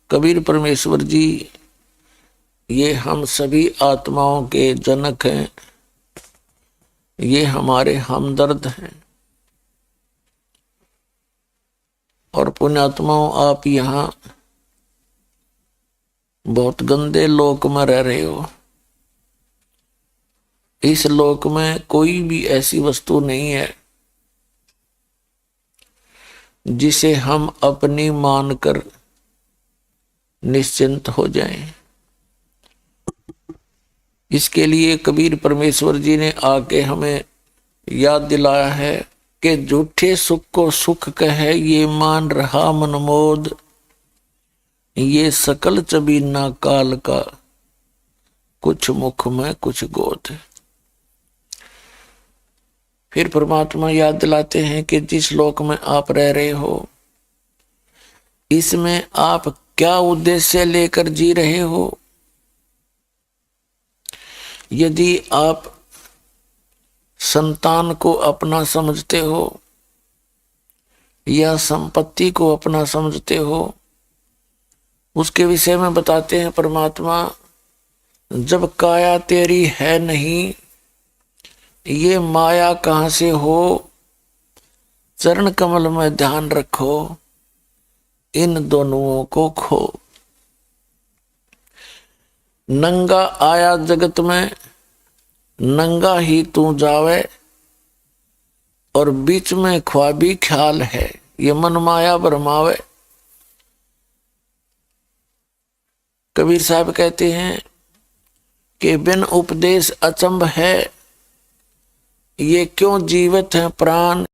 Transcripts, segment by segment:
कबीर परमेश्वर जी ये हम सभी आत्माओं के जनक हैं, ये हमारे हमदर्द हैं। और पुण्यात्माओं, आप यहाँ बहुत गंदे लोक में रह रहे हो। इस लोक में कोई भी ऐसी वस्तु नहीं है जिसे हम अपनी मानकर निश्चिंत हो जाएं। इसके लिए कबीर परमेश्वर जी ने आके हमें याद दिलाया है कि झूठे सुख को सुख कहे ये मान रहा मनमोद, ये सकल चबीना काल का, कुछ मुख में कुछ गोद। फिर परमात्मा याद दिलाते हैं कि जिस लोक में आप रह रहे हो, इसमें आप क्या उद्देश्य लेकर जी रहे हो। यदि आप संतान को अपना समझते हो या संपत्ति को अपना समझते हो, उसके विषय में बताते हैं परमात्मा, जब काया तेरी है नहीं, ये माया कहां से हो। चरण कमल में ध्यान रखो, इन दोनों को खो। नंगा आया जगत में, नंगा ही तू जावे, और बीच में ख्वाबी ख्याल है, ये मन माया भरमावे। कबीर साहब कहते हैं कि बिन उपदेश अचंभ है, ये क्यों जीवित है प्राण,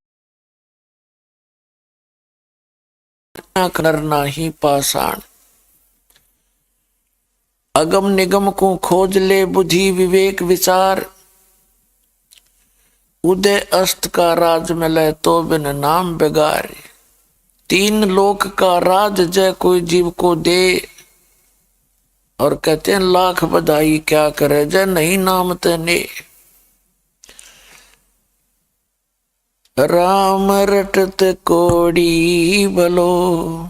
करना ही पाषाण। अगम निगम को खोज ले बुद्धि विवेक विचार, उदय अस्त का राज मिले तो बिन नाम बेगार। तीन लोक का राज जय कोई जीव को दे, और कहते हैं लाख बधाई क्या करे जय नहीं नाम तने। राम रटत कोड़ी भलो,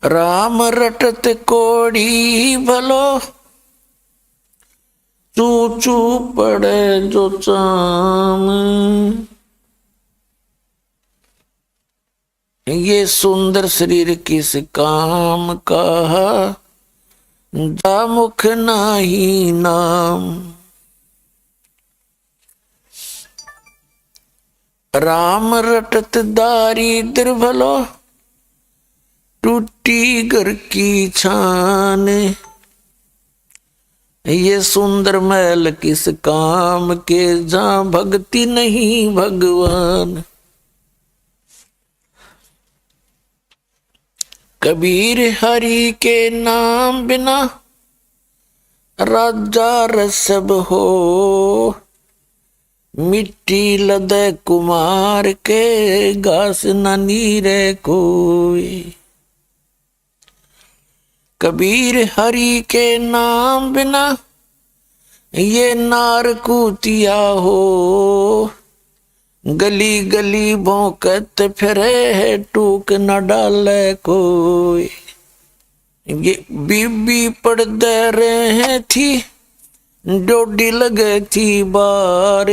राम रटत कोड़ी भलो, चू चू पड़े जो चाम। ये सुंदर शरीर किस काम का, जा मुख नाही नाम। राम रटत दारिद्र भलो, टूटी घर की छान। ये सुंदर महल किस काम के, जहां भक्ति नहीं भगवान। कबीर हरि के नाम बिना, राजा रसब हो। मिट्टी लदे कुमार के, घास न नीरे कोई। कबीर हरि के नाम बिना, ये नार कूतिया हो। गली गली भौंकत फिरे है, टूक न डाले कोई। ये बीबी पड़दे रहे थी, डोडी लगे थी बार।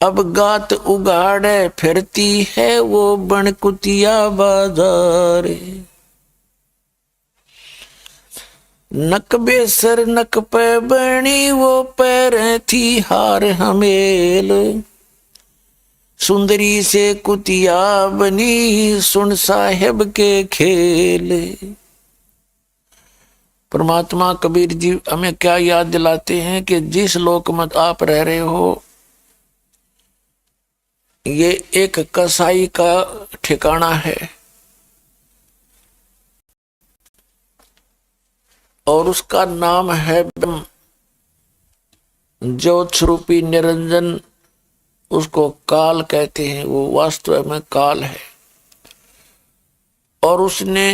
अब गात उगाड़े फिरती है, वो बनकुतिया बाजार। नक बेसर नक पे बनी, वो पैर थी हार हमेल। सुंदरी से कुतिया बनी, सुन साहेब के खेल। परमात्मा कबीर जी हमें क्या याद दिलाते हैं कि जिस लोक में आप रह रहे हो, ये एक कसाई का ठिकाना है, और उसका नाम है ब्रह्म। ज्योत स्वरूपी निरंजन, उसको काल कहते हैं, वो वास्तव में काल है। और उसने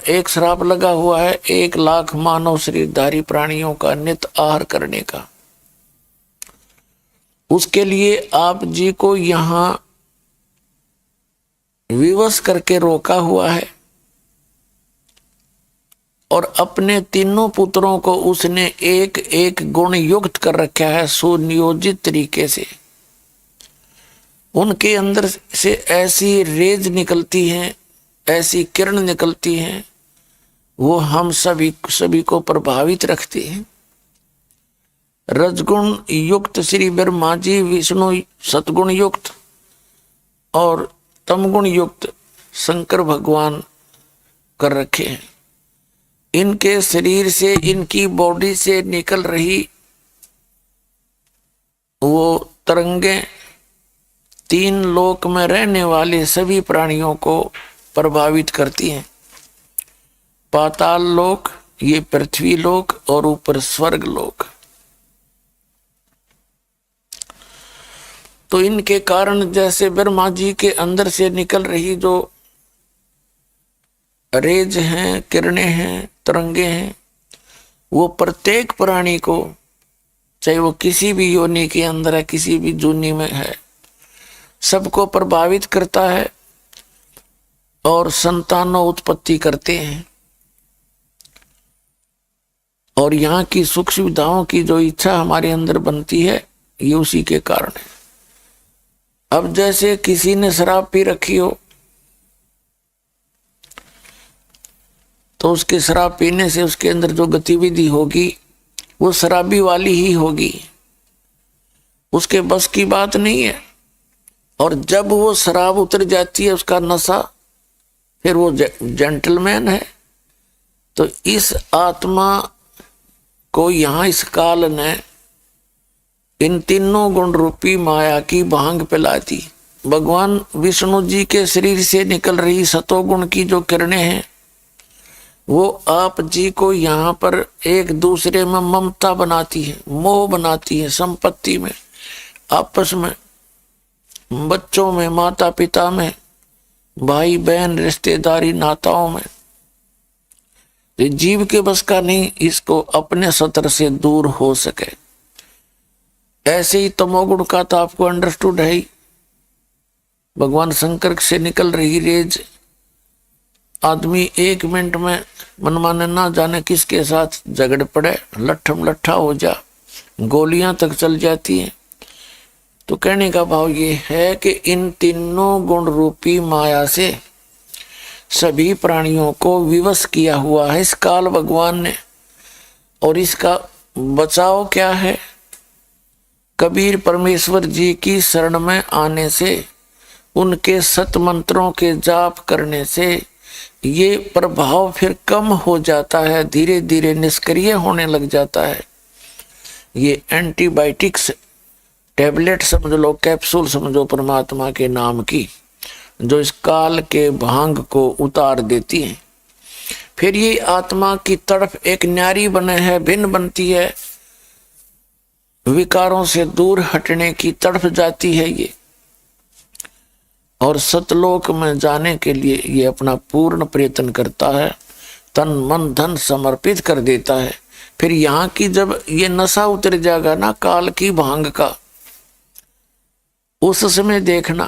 एक श्राप लगा हुआ है 1,00,000 मानव शरीरधारी प्राणियों का नित आहार करने का। उसके लिए आप जी को यहां विवश करके रोका हुआ है। और अपने तीनों पुत्रों को उसने एक एक गुण युक्त कर रखा है सुनियोजित तरीके से। उनके अंदर से ऐसी रेज निकलती हैं, ऐसी किरण निकलती हैं, वो हम सभी को प्रभावित रखती हैं। रजगुण युक्त श्री ब्रह्मा जी विष्णु सतगुण युक्त और तमगुण युक्त शंकर भगवान कर रखे हैं। इनके शरीर से, इनकी बॉडी से निकल रही वो तरंगे तीन लोक में रहने वाले सभी प्राणियों को प्रभावित करती हैं। पाताल लोक, ये पृथ्वी लोक और ऊपर स्वर्ग लोक। तो इनके कारण जैसे ब्रह्मा जी के अंदर से निकल रही जो रेज हैं, किरणें हैं, तरंगे हैं, वो प्रत्येक प्राणी को, चाहे वो किसी भी योनि के अंदर है, किसी भी जूनी में है, सबको प्रभावित करता है और संतानों उत्पत्ति करते हैं। और यहाँ की सुख सुविधाओं की जो इच्छा हमारे अंदर बनती है, ये उसी के कारण है। अब जैसे किसी ने शराब पी रखी हो तो उसके शराब पीने से उसके अंदर जो गतिविधि होगी वो शराबी वाली ही होगी, उसके बस की बात नहीं है। और जब वो शराब उतर जाती है, उसका नशा, फिर वो जेंटलमैन है। तो इस आत्मा को यहाँ इस काल ने इन तीनों गुण रूपी माया की भांग पिला दी। भगवान विष्णु जी के शरीर से निकल रही सतोगुण की जो किरणें हैं, वो आप जी को यहाँ पर एक दूसरे में ममता बनाती है, मोह बनाती है, संपत्ति में, आपस में, बच्चों में, माता पिता में, भाई बहन, रिश्तेदारी, नाताओं में। जीव के बस का नहीं इसको अपने सतर से दूर हो सके। ऐसे ही तमोगुण का तो आपको अंडरस्टूड है ही। भगवान शंकर से निकल रही रेज, आदमी एक मिनट में मनमाने ना जाने किसके साथ झगड़ पड़े, लट्ठम लट्ठा हो जा, गोलियां तक चल जाती हैं। तो कहने का भाव ये है कि इन तीनों गुण रूपी माया से सभी प्राणियों को विवश किया हुआ है इस काल भगवान ने। और इसका बचाव क्या है? कबीर परमेश्वर जी की शरण में आने से, उनके सत मंत्रों के जाप करने से ये प्रभाव फिर कम हो जाता है, धीरे धीरे निष्क्रिय होने लग जाता है। ये एंटीबायोटिक्स टैबलेट समझ लो, कैप्सूल समझो परमात्मा के नाम की, जो इस काल के भांग को उतार देती हैं। फिर ये आत्मा की तड़फ एक न्यारी बने है, भिन्न बनती है, विकारों से दूर हटने की तड़फ जाती है ये, और सतलोक में जाने के लिए ये अपना पूर्ण प्रयत्न करता है, तन मन धन समर्पित कर देता है। फिर यहाँ की जब ये नशा उतर जाएगा ना काल की भांग का, उस समय देखना,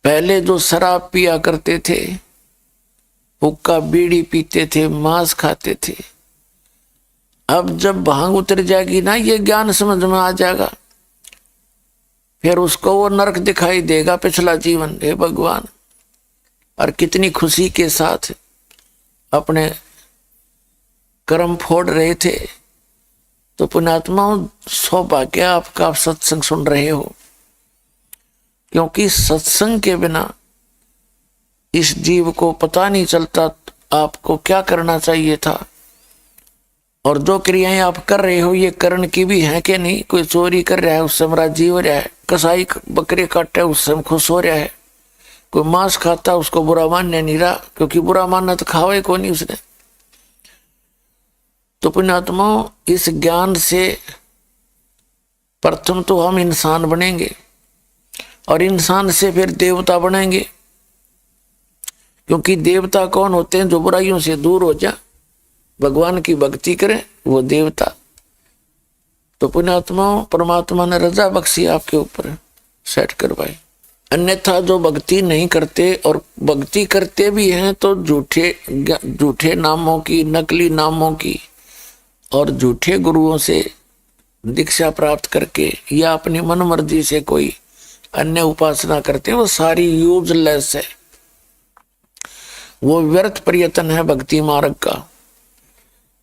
पहले जो शराब पिया करते थे, हुक्का बीड़ी पीते थे, मांस खाते थे, अब जब भांग उतर जाएगी ना, ये ज्ञान समझ में आ जाएगा, फिर उसको वो नरक दिखाई देगा पिछला जीवन। हे भगवान, और कितनी खुशी के साथ अपने कर्म फोड़ रहे थे। तो पुण्यात्माओं, सौभाग्य आपका, आप सत्संग सुन रहे हो, क्योंकि सत्संग के बिना इस जीव को पता नहीं चलता आपको क्या करना चाहिए था। और जो क्रियाएं आप कर रहे हो ये करण की भी है कि नहीं? कोई चोरी कर रहा है, उससे हमारा जीव हो रहा है, कसाई बकरे काट रहा है, उससे हम खुश हो रहा है, कोई मांस खाता है उसको बुरा मानने नहीं रहा, क्योंकि बुरा मानना तो खावे को नहीं उसने। तो पुण्यात्माओं, इस ज्ञान से प्रथम तो हम इंसान बनेंगे, और इंसान से फिर देवता बनेंगे। क्योंकि देवता कौन होते हैं? जो बुराइयों से दूर हो जा, भगवान की भक्ति करें, वो देवता। तो पुण्यात्माओं, परमात्मा ने रजा बख्शी आपके ऊपर, सेट करवाई। अन्यथा जो भक्ति नहीं करते और भक्ति करते भी हैं तो झूठे नामों की, नकली नामों की और झूठे गुरुओं से दीक्षा प्राप्त करके या अपनी मन मर्जी से कोई अन्य उपासना करते हैं, वो सारी यूजलेस है, वो व्यर्थ प्रयत्न है भक्ति मार्ग का।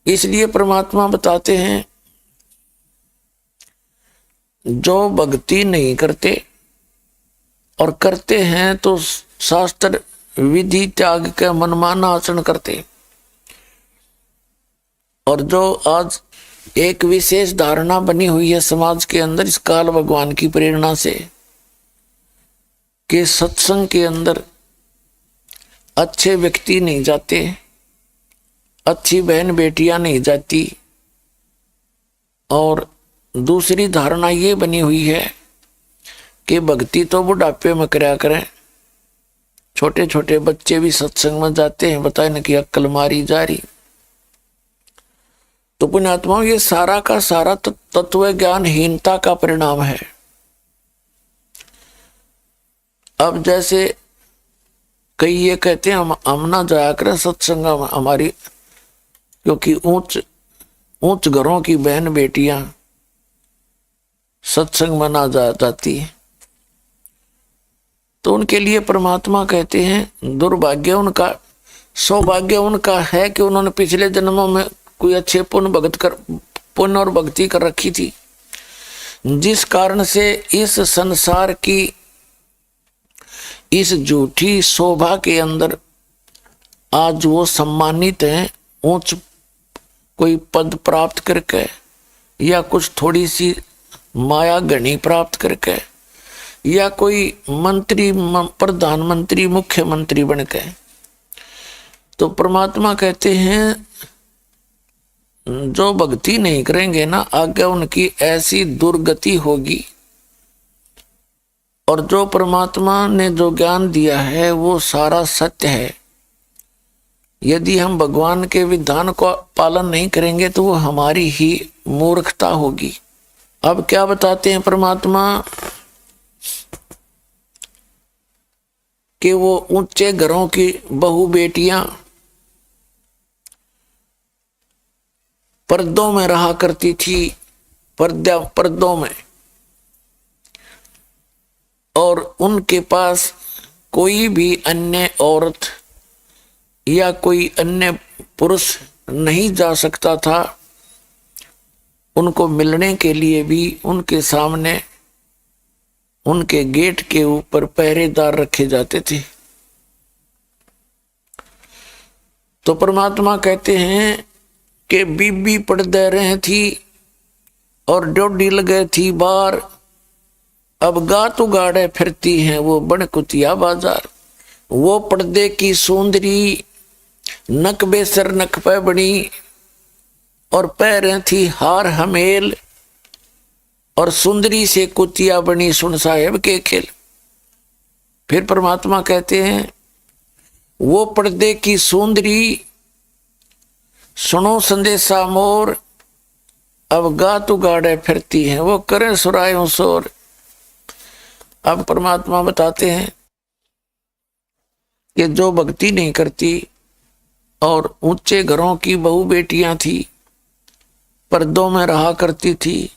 इसलिए परमात्मा बताते हैं जो भक्ति नहीं करते और करते हैं तो शास्त्र विधि त्याग के मनमाना आचरण करते, और जो आज एक विशेष धारणा बनी हुई है समाज के अंदर इस काल भगवान की प्रेरणा से कि सत्संग के अंदर अच्छे व्यक्ति नहीं जाते, अच्छी बहन बेटियां नहीं जाती, और दूसरी धारणा ये बनी हुई है कि भक्ति तो बुढ़ापे में करया करें। छोटे छोटे बच्चे भी सत्संग में जाते हैं, बताए न कि अक्ल मारी जा रही। तो पुण्यात्माओं, ये सारा का सारा तत्व ज्ञानहीनता का परिणाम है। अब जैसे कई ये कहते हैं हम ना जाया करें सत्संग हमारी, क्योंकि ऊंच घरों की बहन बेटियां सत्संग में ना जाती है, तो उनके लिए परमात्मा कहते हैं दुर्भाग्य उनका, सौभाग्य उनका है कि उन्होंने पिछले जन्मों में कोई अच्छे पुण्य और भक्ति कर रखी थी, जिस कारण से इस संसार की इस झूठी शोभा के अंदर आज वो सम्मानित हैं। ऊंच कोई पद प्राप्त करके या कुछ थोड़ी सी माया गणी प्राप्त करके या कोई मंत्री, प्रधानमंत्री, मुख्यमंत्री बन के, तो परमात्मा कहते हैं जो भक्ति नहीं करेंगे ना, आगे उनकी ऐसी दुर्गति होगी। और जो परमात्मा ने जो ज्ञान दिया है वो सारा सत्य है। यदि हम भगवान के विधान को पालन नहीं करेंगे तो वो हमारी ही मूर्खता होगी। अब क्या बताते हैं परमात्मा कि वो ऊंचे घरों की बहू बेटियां पर्दों में रहा करती थी, पर्दों में, और उनके पास कोई भी अन्य औरत या कोई अन्य पुरुष नहीं जा सकता था। उनको मिलने के लिए भी उनके सामने, उनके गेट के ऊपर पहरेदार रखे जाते थे। तो परमात्मा कहते हैं कि बीबी पर्दे रहे थी और ड्योढ़ी लगे थी बार, अब गात उगाड़े फिरती हैं वो बनकुतिया बाजार। वो पर्दे की सुंदरी नक बेसर नक पे बनी और पैरें थी हार हमेल, और सुंदरी से कुतिया बनी सुन साहेब के खेल। फिर परमात्मा कहते हैं वो पर्दे की सुंदरी सुनो संदेशा मोर, अब गात उगाड़े फिरती हैं वो करें सुरायों शोर। अब परमात्मा बताते हैं कि जो भक्ति नहीं करती और ऊंचे घरों की बहू बेटियां थी, पर्दों में रहा करती थी,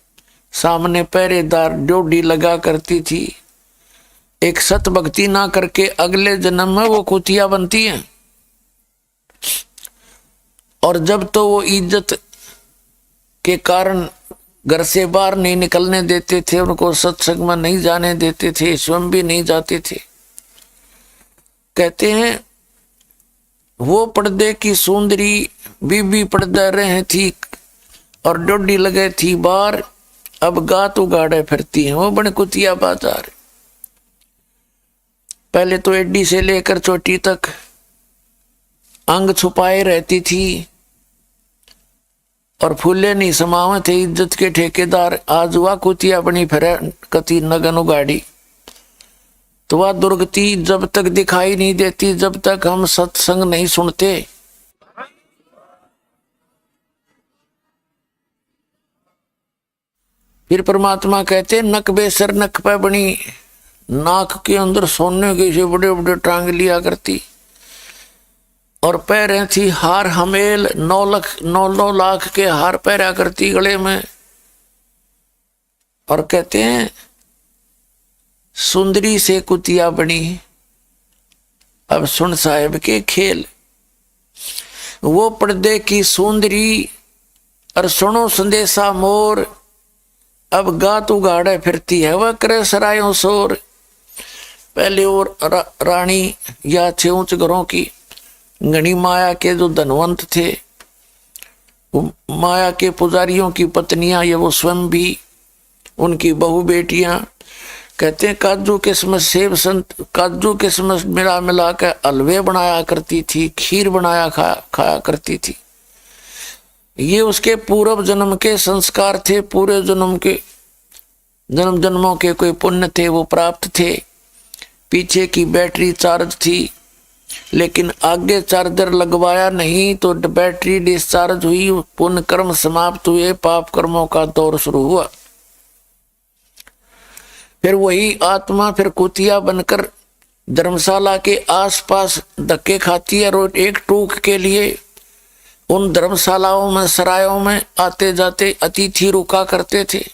सामने पहरेदार ड्योढ़ी लगा करती थी, एक सत भक्ति ना करके अगले जन्म में वो कुतिया बनती हैं। और जब तो वो इज्जत के कारण घर से बाहर नहीं निकलने देते थे, उनको सत्संग में नहीं जाने देते थे, स्वयं भी नहीं जाते थे। कहते हैं वो पर्दे की सुंदरी बीबी पर्दा रहे थी और डोडी लगे थी बार, अब गात उगाड़े फिरती हैं वो बनकुतिया बाजार। पहले तो एडी से लेकर चोटी तक अंग छुपाए रहती थी और फूले नहीं समावे थे इज्जत के ठेकेदार। आज वह कुतिया बनी फिरे कति नगन उगाड़ी। तो वह दुर्गति जब तक दिखाई नहीं देती, जब तक हम सत्संग नहीं सुनते। फिर परमात्मा कहते नक बेसर नक पे बनी नाक के अंदर सोने के से बड़े बड़े टांग लिया करती, और पैरें थी हार हमेल, 9 लाख के हार पहरा करती गले में। और कहते हैं सुंदरी से कुतिया बनी। अब सुन साहेब के खेल, वो पर्दे की सुंदरी और सुनो संदेशा मोर, अब गात उगाड़े फिरती है वह करे सरायों शोर। पहले और रानी या थे ऊंच घरों की, गणी माया के जो धनवंत थे, माया के पुजारियों की पत्नियां, ये वो स्वयं भी, उनकी बहु बेटियां, कहते हैं काजू किस्मत सेब संत काजू किस्मत मिला मिला कर हलवे बनाया करती थी, खीर बनाया खाया करती थी। ये उसके पूर्व जन्म के संस्कार थे, पूरे जन्म के जन्म जन्मों के कोई पुण्य थे वो प्राप्त थे। पीछे की बैटरी चार्ज थी, लेकिन आगे चार्जर लगवाया नहीं तो बैटरी डिस्चार्ज हुई, पुण्य कर्म समाप्त हुए, पाप कर्मों का दौर शुरू हुआ। फिर वही आत्मा फिर कुतिया बनकर धर्मशाला के आसपास धक्के खाती है, रोज एक टूक के लिए उन धर्मशालाओं में सरायों में आते जाते अतिथि रुका करते थे,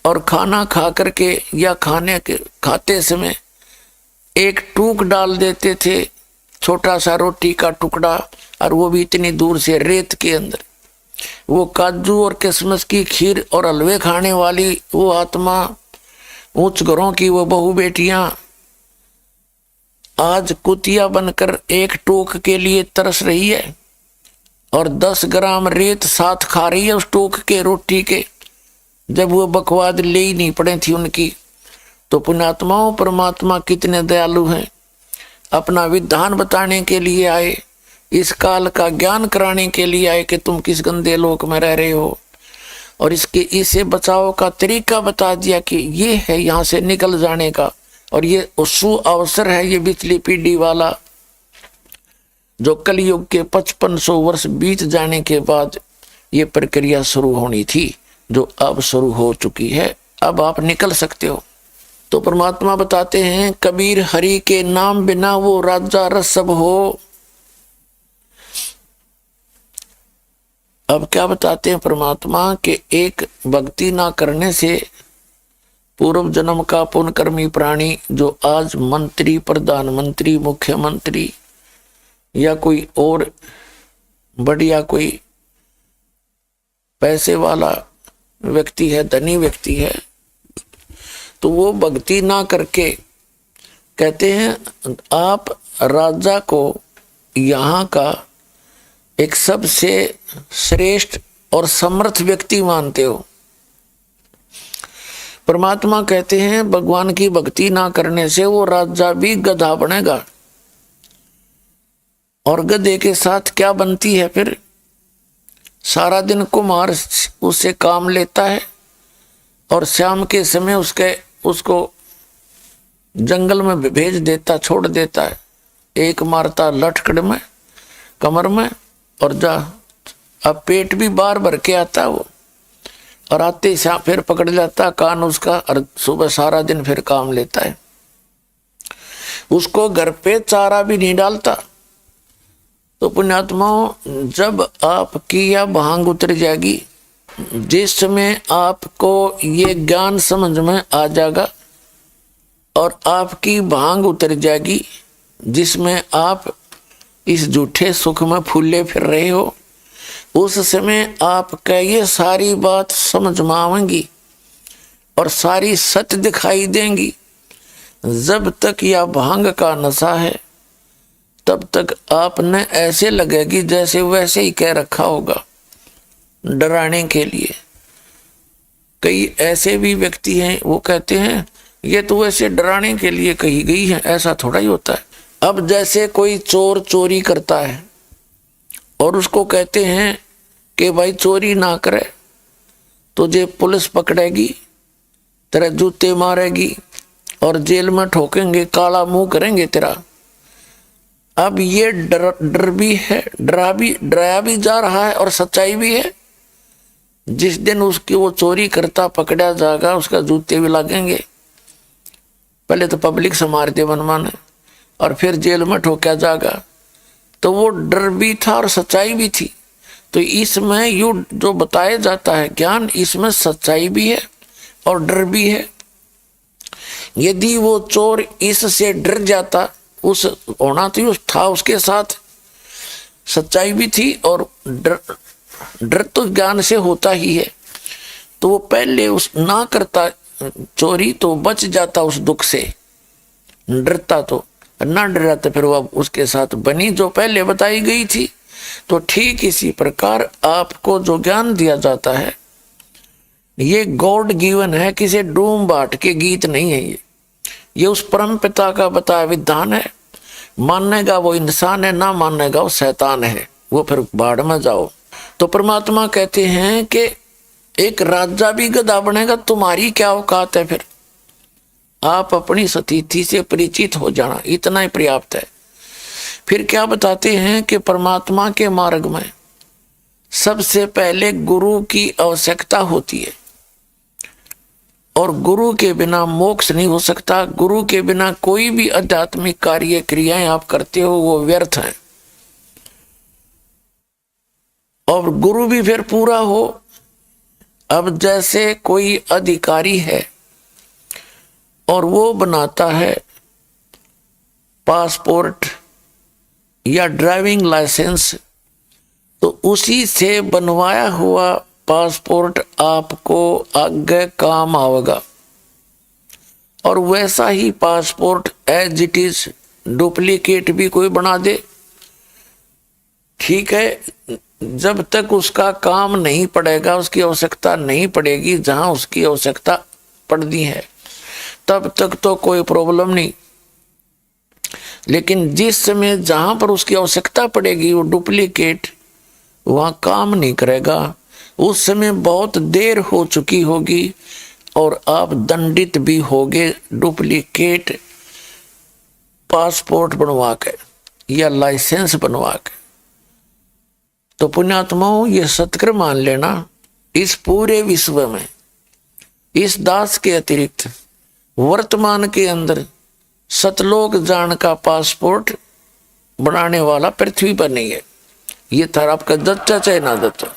और खाना खा करके या खाते समय एक टूक डाल देते थे, छोटा सा रोटी का टुकड़ा, और वो भी इतनी दूर से रेत के अंदर। वो काजू और किशमिश की खीर और हलवे खाने वाली वो आत्मा, ऊंच घरों की वो बहु बेटियां, आज कुतिया बनकर एक टूक के लिए तरस रही है, और 10 ग्राम रेत साथ खा रही है उस टूक के रोटी के, जब वो बकवाद ले ही नहीं पड़े थी उनकी। तो पुण्यात्माओं, परमात्मा कितने दयालु हैं, अपना विधान बताने के लिए आए, इस काल का ज्ञान कराने के लिए आए कि तुम किस गंदे लोक में रह रहे हो, और इसे बचाव का तरीका बता दिया कि ये है यहाँ से निकल जाने का, और ये सु अवसर है, ये पिछली पीढ़ी वाला जो कलयुग के 5500 वर्ष बीत जाने के बाद ये प्रक्रिया शुरू होनी थी, जो अब शुरू हो चुकी है। अब आप निकल सकते हो। तो परमात्मा बताते हैं, कबीर हरि के नाम बिना वो राजा रसब हो। अब क्या बताते हैं परमात्मा के एक भक्ति ना करने से पूर्व जन्म का पुण्यकर्मी प्राणी, जो आज मंत्री, प्रधानमंत्री, मुख्यमंत्री या कोई और बढ़िया कोई पैसे वाला व्यक्ति है, धनी व्यक्ति है, तो वो भक्ति ना करके कहते हैं आप राजा को यहाँ का एक सबसे श्रेष्ठ और समर्थ व्यक्ति मानते हो। परमात्मा कहते हैं भगवान की भक्ति ना करने से वो राजा भी गधा बनेगा, और गधे के साथ क्या बनती है फिर, सारा दिन कुम्हार उससे काम लेता है, और शाम के समय उसको जंगल में भेज देता, छोड़ देता है, एक मारता लटकड़ में कमर में, और जा अब पेट भी बार भर के आता वो, और आते शाम फिर पकड़ जाता कान उसका, और सुबह सारा दिन फिर काम लेता है। उसको घर पे चारा भी नहीं डालता। तो पुण्यात्माओं, जब आपकी यह भांग उतर जाएगी, जिस समय आपको ये ज्ञान समझ में आ जाएगा और आपकी भांग उतर जाएगी, जिसमें आप इस झूठे सुख में फूले फिर रहे हो, उस समय आपका ये सारी बात समझ में आवेंगी और सारी सत्य दिखाई देंगी। जब तक यह भांग का नशा है, तब तक आपने ऐसे लगेगी जैसे वैसे ही कह रखा होगा, डराने के लिए। कई ऐसे भी व्यक्ति हैं, वो कहते हैं ये तो वैसे डराने के लिए कही गई है, ऐसा थोड़ा ही होता है। अब जैसे कोई चोर चोरी करता है और उसको कहते हैं कि भाई चोरी ना करे, तुझे पुलिस पकड़ेगी, तेरे जूते मारेगी और जेल में ठोकेंगे, काला मुंह करेंगे तेरा। अब ये डर भी है, डराया भी जा रहा है और सच्चाई भी है। जिस दिन उसकी वो चोरी करता पकड़ा जाएगा, उसका जूते भी लगेंगे पहले तो पब्लिक से मार दे मनमान है और फिर जेल में ठोका जाएगा। तो वो डर भी था और सच्चाई भी थी। तो इसमें यू जो बताया जाता है ज्ञान, इसमें सच्चाई भी है और डर भी है। यदि वो चोर इससे डर जाता, उस होना तो था उसके साथ, सच्चाई भी थी और डर तो ज्ञान से होता ही है। तो वो पहले उस ना करता चोरी तो बच जाता उस दुख से, डरता तो ना डरा तो फिर वो उसके साथ बनी जो पहले बताई गई थी। तो ठीक इसी प्रकार आपको जो ज्ञान दिया जाता है ये गॉड गिवन है, किसी डूम बाट के गीत नहीं है। ये उस परम पिता का बताया विधान है। मानेगा वो इंसान है, ना मानेगा वो शैतान है, वो फिर बाढ़ में जाओ। तो परमात्मा कहते हैं कि एक राजा भी गधा बनेगा, तुम्हारी क्या औकात है। फिर आप अपनी स्थिति से परिचित हो जाना, इतना ही पर्याप्त है। फिर क्या बताते हैं कि परमात्मा के मार्ग में सबसे पहले गुरु की आवश्यकता होती है और गुरु के बिना मोक्ष नहीं हो सकता। गुरु के बिना कोई भी आध्यात्मिक कार्य क्रियाएं आप करते हो वो व्यर्थ हैं। और गुरु भी फिर पूरा हो। अब जैसे कोई अधिकारी है और वो बनाता है पासपोर्ट या ड्राइविंग लाइसेंस, तो उसी से बनवाया हुआ पासपोर्ट आपको आगे काम आएगा। और वैसा ही passport as it is duplicate भी कोई बना दे, ठीक है, जब तक उसका काम नहीं पड़ेगा, उसकी आवश्यकता नहीं पड़ेगी, जहां उसकी आवश्यकता पड़ती है तब तक तो कोई प्रॉब्लम नहीं। लेकिन जिस समय जहां पर उसकी आवश्यकता पड़ेगी वो डुप्लीकेट वहां काम नहीं करेगा, उस समय बहुत देर हो चुकी होगी और आप दंडित भी होगे डुप्लीकेट पासपोर्ट बनवा के या लाइसेंस बनवा के। तो पुण्यात्माओं, ये सत्कर मान लेना, इस पूरे विश्व में इस दास के अतिरिक्त वर्तमान के अंदर सतलोक जान का पासपोर्ट बनाने वाला पृथ्वी पर नहीं है। ये थारा आपका दत्ता चाहे ना दत्ता।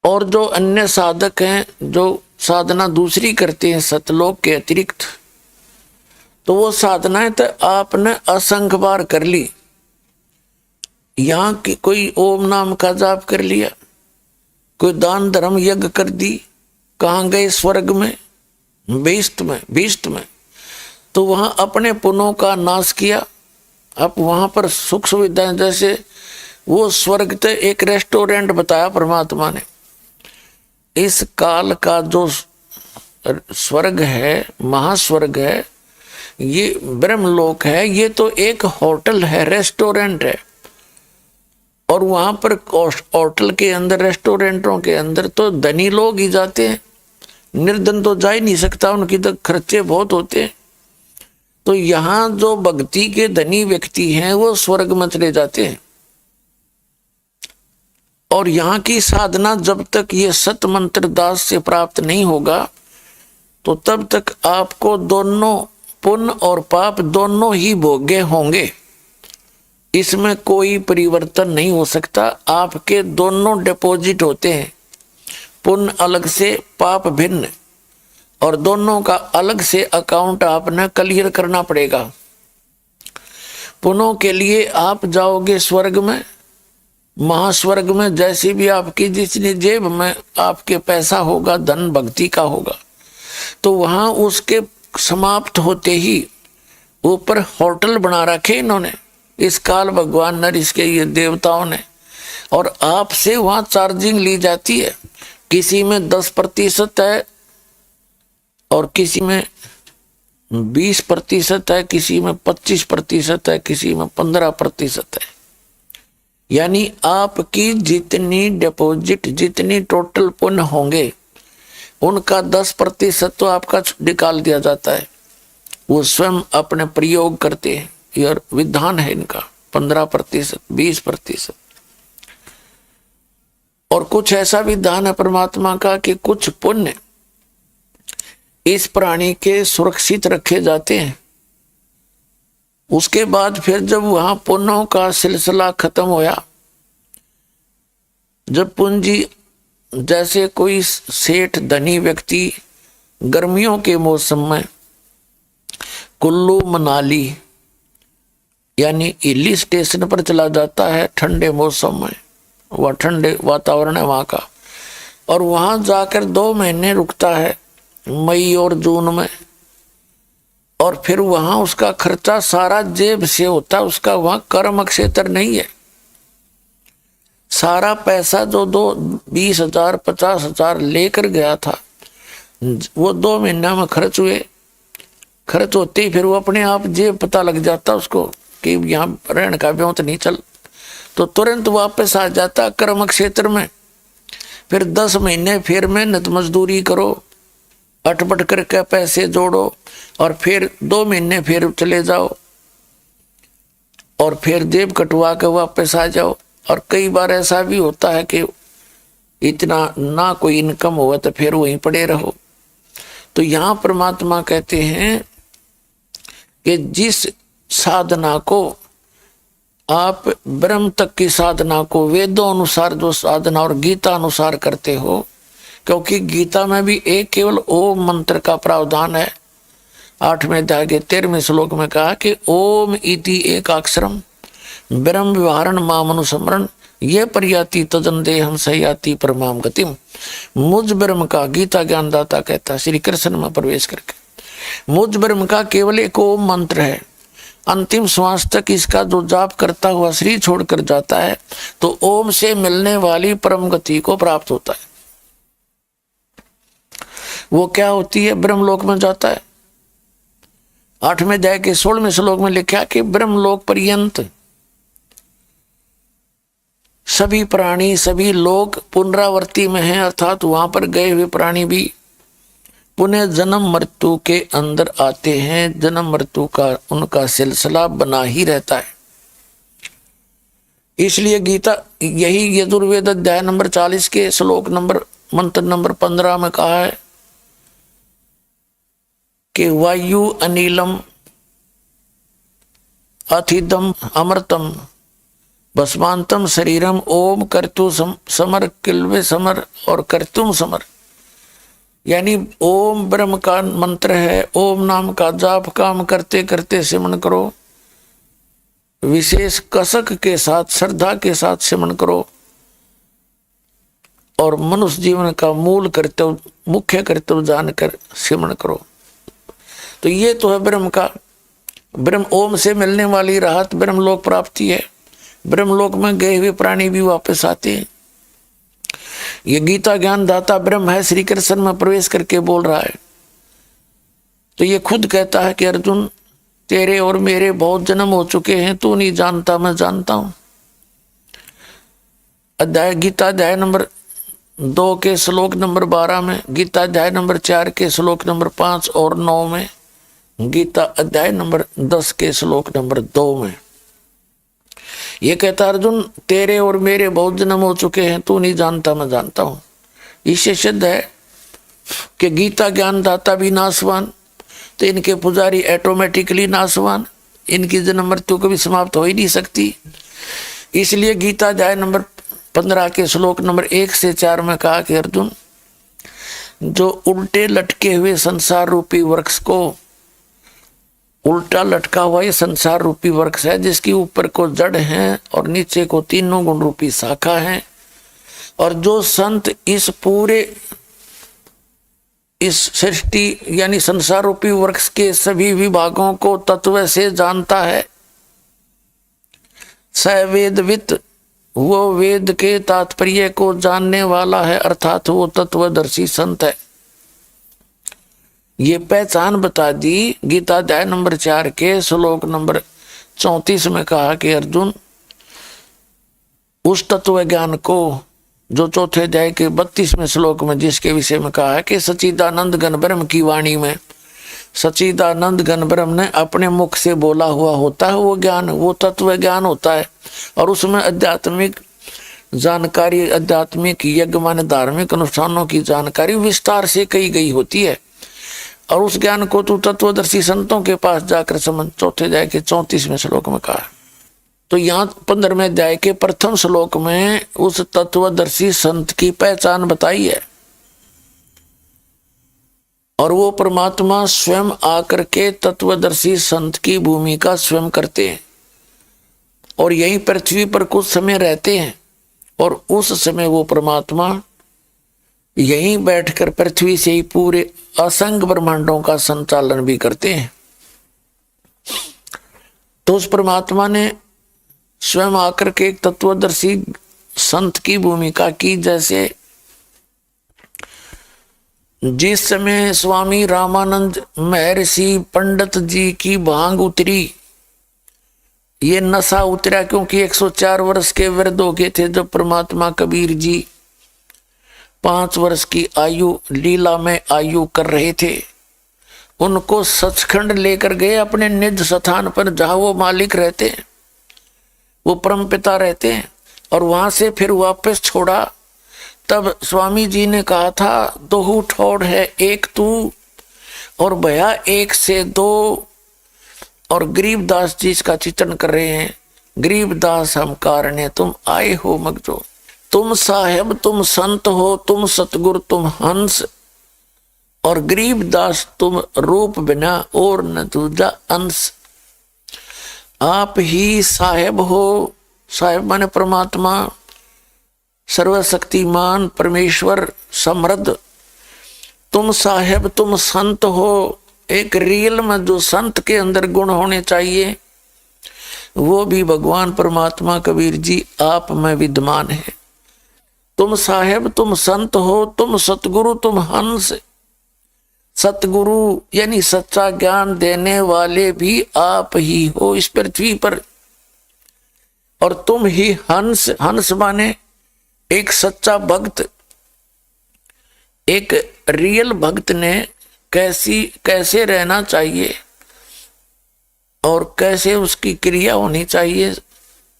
और जो अन्य साधक हैं जो साधना दूसरी करते हैं सतलोक के अतिरिक्त, तो वो साधनाएं तो आपने असंख्य बार कर ली। यहां की कोई ओम नाम का जाप कर लिया, कोई दान धर्म यज्ञ कर दी, कहाँ गए स्वर्ग में, भीष्ट में, तो वहां अपने पुण्यों का नाश किया। अब वहां पर सुख सुविधाएं, जैसे वो स्वर्ग तो एक रेस्टोरेंट बताया परमात्मा ने। इस काल का जो स्वर्ग है, महास्वर्ग है, ये ब्रह्मलोक है, ये तो एक होटल है, रेस्टोरेंट है। और वहां पर होटल के अंदर, रेस्टोरेंटों के अंदर तो धनी लोग ही जाते हैं, निर्धन तो जा ही नहीं सकता, उनकी तो खर्चे बहुत होते हैं। तो यहां जो भक्ति के धनी व्यक्ति हैं वो स्वर्ग में चले जाते हैं। और यहां की साधना जब तक ये सत मंत्र दास से प्राप्त नहीं होगा, तो तब तक आपको दोनों पुण्य और पाप दोनों ही भोगे होंगे। इसमें कोई परिवर्तन नहीं हो सकता। आपके दोनों डिपॉजिट होते हैं, पुण्य अलग से, पाप भिन्न, और दोनों का अलग से अकाउंट आपने क्लियर करना पड़ेगा। पुण्यों के लिए आप जाओगे स्वर्ग में, महास्वर्ग में, जैसी भी आपकी जितनी जेब में आपके पैसा होगा, धन भक्ति का होगा, तो वहां उसके समाप्त होते ही ऊपर होटल बना रखे इन्होंने, इस काल भगवान नर, इसके ये देवताओं ने, और आपसे वहां चार्जिंग ली जाती है। किसी में 10% है और किसी में 20% है, किसी में 25% है, किसी में 15% है। यानी आपकी जितनी डिपॉजिट, जितनी टोटल पुण्य होंगे, उनका 10% तो आपका निकाल दिया जाता है। वो स्वयं अपने प्रयोग करते हैं, यह विधान है इनका। 15%, 20%। और कुछ ऐसा विधान है परमात्मा का कि कुछ पुण्य इस प्राणी के सुरक्षित रखे जाते हैं। उसके बाद फिर जब वहां पुण्यों का सिलसिला खत्म होया, जब पूंजी जैसे कोई सेठ धनी व्यक्ति गर्मियों के मौसम में कुल्लू मनाली यानी हिली स्टेशन पर चला जाता है ठंडे मौसम में, वह ठंडे वातावरण है वहां का, और वहां जाकर 2 महीने रुकता है मई और जून में, और फिर वहां उसका खर्चा सारा जेब से होता है, उसका वहां कर्म क्षेत्र नहीं है। सारा पैसा जो 20,000 50,000 लेकर गया था वो 2 महीना में खर्च हुए। खर्च होते ही फिर वो अपने आप जेब पता लग जाता उसको कि यहाँ रहने का ब्योंत नहीं चल, तो तुरंत वापस आ जाता कर्म क्षेत्र में। फिर 10 महीने फिर मेहनत मजदूरी करो, अटपट करके पैसे जोड़ो, और फिर 2 महीने फिर चले जाओ और फिर जेब कटवा के वापस आ जाओ। और कई बार ऐसा भी होता है कि इतना ना कोई इनकम हुआ तो फिर वहीं पड़े रहो। तो यहाँ परमात्मा कहते हैं कि जिस साधना को आप ब्रह्म तक की साधना को वेदों अनुसार जो साधना और गीता अनुसार करते हो, क्योंकि गीता में भी एक केवल ओम मंत्र का प्रावधान है। 8वें अध्याय के 13वें श्लोक में कहा कि ओम इति एकाक्षरम ब्रह्म व्यवहारण माम अनुस्मरण ये परियाति तजन देहम सयाति परमाम गतिम। मुझ ब्रह्म का, गीता ज्ञानदाता कहता श्री कृष्ण में प्रवेश करके, मुझ ब्रह्म का केवल एक ओम मंत्र है। अंतिम श्वास तक इसका जो जाप करता हुआ शरीर छोड़कर जाता है तो ओम से मिलने वाली परम गति को प्राप्त होता है। वो क्या होती है? ब्रह्मलोक में जाता है। 8वें अध्याय के 16वें श्लोक में लिखा कि ब्रह्मलोक पर्यंत सभी प्राणी सभी लोग पुनरावृत्ति में हैं, अर्थात वहां पर गए हुए प्राणी भी पुनः जन्म मृत्यु के अंदर आते हैं। जन्म मृत्यु का उनका सिलसिला बना ही रहता है। इसलिए गीता यही यजुर्वेद अध्याय नंबर 40 के श्लोक नंबर मंत्र नंबर 15 में कहा है कि वायु अनिलम अथिदम अमृतम भस्मांतम शरीरम ओम कर्तु समर किल्वे समर और कर्तुम समर। यानी ओम ब्रह्म का मंत्र है। ओम नाम का जाप काम करते करते सिमरन करो, विशेष कसक के साथ श्रद्धा के साथ सिमरन करो, और मनुष्य जीवन का मूल कर्तव्य मुख्य कर्तव्य जानकर सिमरन करो। तो ये तो है ब्रह्म का, ब्रह्म ओम से मिलने वाली राहत ब्रह्मलोक प्राप्ति है। ब्रह्मलोक में गए हुए प्राणी भी वापस आते हैं। ये गीता ज्ञान दाता ब्रह्म है, श्री कृष्ण में प्रवेश करके बोल रहा है। तो ये खुद कहता है कि अर्जुन तेरे और मेरे बहुत जन्म हो चुके हैं, तू नहीं जानता मैं जानता हूं। अध्याय गीता अध्याय नंबर 2 के श्लोक नंबर 12 में, गीता अध्याय नंबर 4 के श्लोक नंबर 5 और 9 में, गीता अध्याय नंबर 10 के श्लोक नंबर 2 में ये कहता अर्जुन तेरे और मेरे बहुत जन्म हो चुके हैं, तू नहीं जानता मैं जानता हूं। इससे सिद्ध है कि गीता ज्ञान दाता भी नाशवान, तो इनके पुजारी ऑटोमेटिकली नाशवान, इनकी जन्म मृत्यु कभी समाप्त हो ही नहीं सकती। इसलिए गीता अध्याय नंबर 15 के श्लोक नंबर 1 से 4 में कहा कि अर्जुन जो उल्टे लटके हुए संसार रूपी वृक्ष को, उल्टा लटका हुआ ये संसार रूपी वृक्ष है जिसके ऊपर को जड़ है और नीचे को तीनों गुण रूपी शाखा है, और जो संत इस पूरे इस सृष्टि यानी संसार रूपी वृक्ष के सभी विभागों को तत्व से जानता है, स वेदवित वो वेद के तात्पर्य को जानने वाला है, अर्थात वो तत्वदर्शी संत है। ये पहचान बता दी गीता अध्याय नंबर 4 के श्लोक नंबर 34 में कहा कि अर्जुन उस तत्व ज्ञान को जो चौथे अध्याय के 32वें श्लोक में जिसके विषय में कहा है कि सच्चिदानंद घन ब्रह्म की वाणी में सच्चिदानंद घन ब्रह्म ने अपने मुख से बोला हुआ होता है, वो ज्ञान वो तत्व ज्ञान होता है। और उसमें आध्यात्मिक जानकारी, आध्यात्मिक यज्ञ माने धार्मिक अनुष्ठानों की जानकारी विस्तार से कही गई होती है। और उस ज्ञान को तू तत्वदर्शी संतों के पास जाकर समझ। चौथे अध्याय के 34वें श्लोक में कहा। तो यहाँ 15वें अध्याय के प्रथम श्लोक में उस तत्वदर्शी संत की पहचान बताई है। और वो परमात्मा स्वयं आकर के तत्वदर्शी संत की भूमिका स्वयं करते हैं और यही पृथ्वी पर कुछ समय रहते हैं। और उस समय वो परमात्मा यहीं बैठकर पृथ्वी से ही पूरे असंख्य ब्रह्मांडों का संचालन भी करते हैं। तो उस परमात्मा ने स्वयं आकर के एक तत्वदर्शी संत की भूमिका की। जैसे जिस समय स्वामी रामानंद महर्षि पंडित जी की भांग उतरी, ये नशा उतरा, क्योंकि 104 वर्ष के वृद्ध हो गए थे जब परमात्मा कबीर जी 5 वर्ष की आयु लीला में आयु कर रहे थे। उनको सचखंड लेकर गए अपने निज स्थान पर, जहां वो मालिक रहते हैं, वो परमपिता रहते हैं। और वहां से फिर वापस छोड़ा। तब स्वामी जी ने कहा था, दोहू ठोड़ है एक तू और भया एक से दो। और गरीबदास जी इसका चित्रण कर रहे हैं। गरीबदास हम कारण तुम आए हो मगजो, तुम साहेब तुम संत हो, तुम सतगुरु तुम हंस। और गरीबदास तुम रूप बिना और न दूजा अंश। आप ही साहेब हो। साहेब माने परमात्मा, सर्वशक्तिमान परमेश्वर समृद्ध। तुम साहेब तुम संत हो। एक रियल में जो संत के अंदर गुण होने चाहिए वो भी भगवान परमात्मा कबीर जी आप में विद्यमान है। तुम साहेब तुम संत हो, तुम सतगुरु तुम हंस। सतगुरु यानी सच्चा ज्ञान देने वाले भी आप ही हो इस पृथ्वी पर। और तुम ही हंस। हंस माने एक सच्चा भक्त। एक रियल भक्त ने कैसे रहना चाहिए और कैसे उसकी क्रिया होनी चाहिए,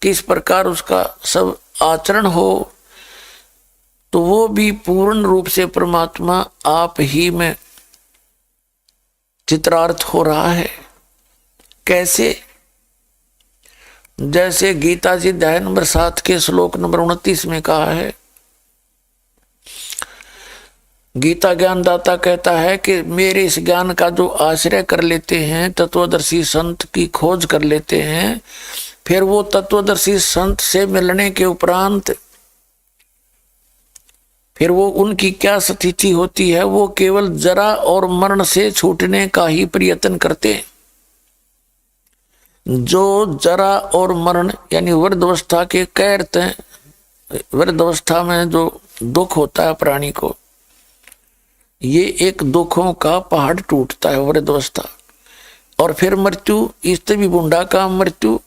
किस प्रकार उसका सब आचरण हो, तो वो भी पूर्ण रूप से परमात्मा आप ही में चित्रार्थ हो रहा है। कैसे? जैसे गीता जी अध्याय नंबर 7 के श्लोक नंबर 29 में कहा है। गीता ज्ञानदाता कहता है कि मेरे इस ज्ञान का जो आश्रय कर लेते हैं, तत्वदर्शी संत की खोज कर लेते हैं, फिर वो तत्वदर्शी संत से मिलने के उपरांत फिर वो उनकी क्या स्थिति होती है, वो केवल जरा और मरण से छूटने का ही प्रयत्न करते हैं। जो जरा और मरण यानी वृद्धावस्था के कहते हैं, वृद्धावस्था में जो दुख होता है प्राणी को, ये एक दुखों का पहाड़ टूटता है वृद्धावस्था। और फिर मृत्यु, इससे भी बूढ़ा का मृत्यु।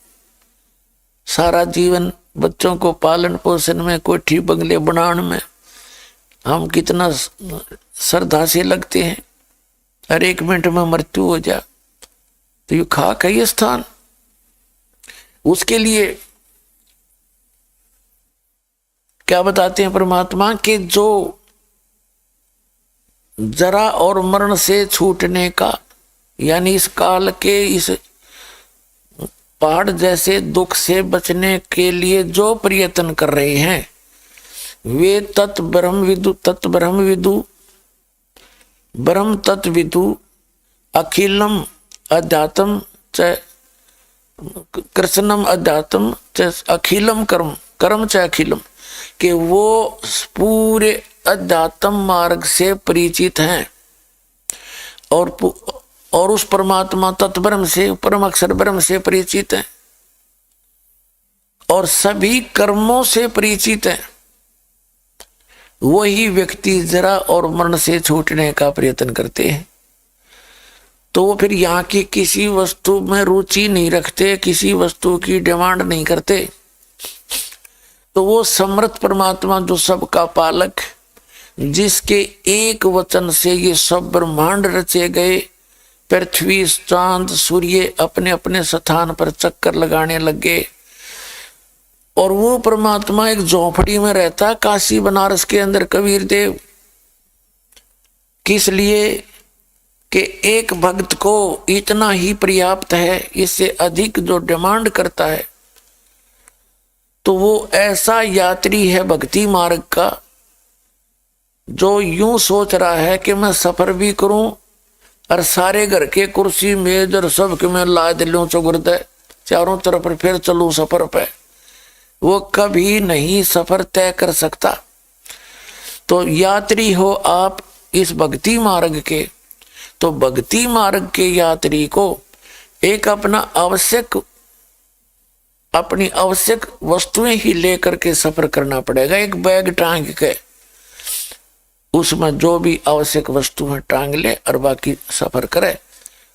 सारा जीवन बच्चों को पालन पोषण में, कोठी बंगले बनाने में हम कितना श्रद्धा से लगते हैं। हर एक मिनट में मृत्यु हो जा तो ये खाक है ये स्थान। उसके लिए क्या बताते हैं परमात्मा के जो जरा और मरण से छूटने का यानी इस काल के इस पहाड़ जैसे दुख से बचने के लिए जो प्रयत्न कर रहे हैं, वे तत् ब्रह्म विदु ब्रह्म तत्व विदु अखिलम अध्यात्म च कृष्णम अध्यात्म च अखिलम कर्म कर्म च अखिलम, कि वो पूरे अध्यात्म मार्ग से परिचित हैं और उस परमात्मा तत्ब्रह्म से, परम अक्षर ब्रह्म से परिचित हैं और सभी कर्मों से परिचित हैं। वही व्यक्ति जरा और मरण से छूटने का प्रयत्न करते हैं। तो वो फिर यहाँ की किसी वस्तु में रुचि नहीं रखते, किसी वस्तु की डिमांड नहीं करते। तो वो समर्थ परमात्मा जो सबका पालक, जिसके एक वचन से ये सब ब्रह्मांड रचे गए, पृथ्वी चांद सूर्य अपने अपने स्थान पर चक्कर लगाने लग गए और वो परमात्मा एक झोपड़ी में रहता काशी बनारस के अंदर कबीर देव, किस लिए कि एक भक्त को इतना ही पर्याप्त है, इससे अधिक जो डिमांड करता है तो वो ऐसा यात्री है भक्ति मार्ग का, जो यूं सोच रहा है कि मैं सफर भी करूं और सारे घर के कुर्सी मेज और सब के मैं लाद लूं चौगुर्दे चारों तरफ फिर चलूं सफर पे, वो कभी नहीं सफर तय कर सकता। तो यात्री हो आप इस भक्ति मार्ग के, तो भक्ति मार्ग के यात्री को एक अपनी आवश्यक वस्तुएं ही लेकर के सफर करना पड़ेगा। एक बैग टांग के उसमें जो भी आवश्यक वस्तु है टांग ले और बाकी सफर करे।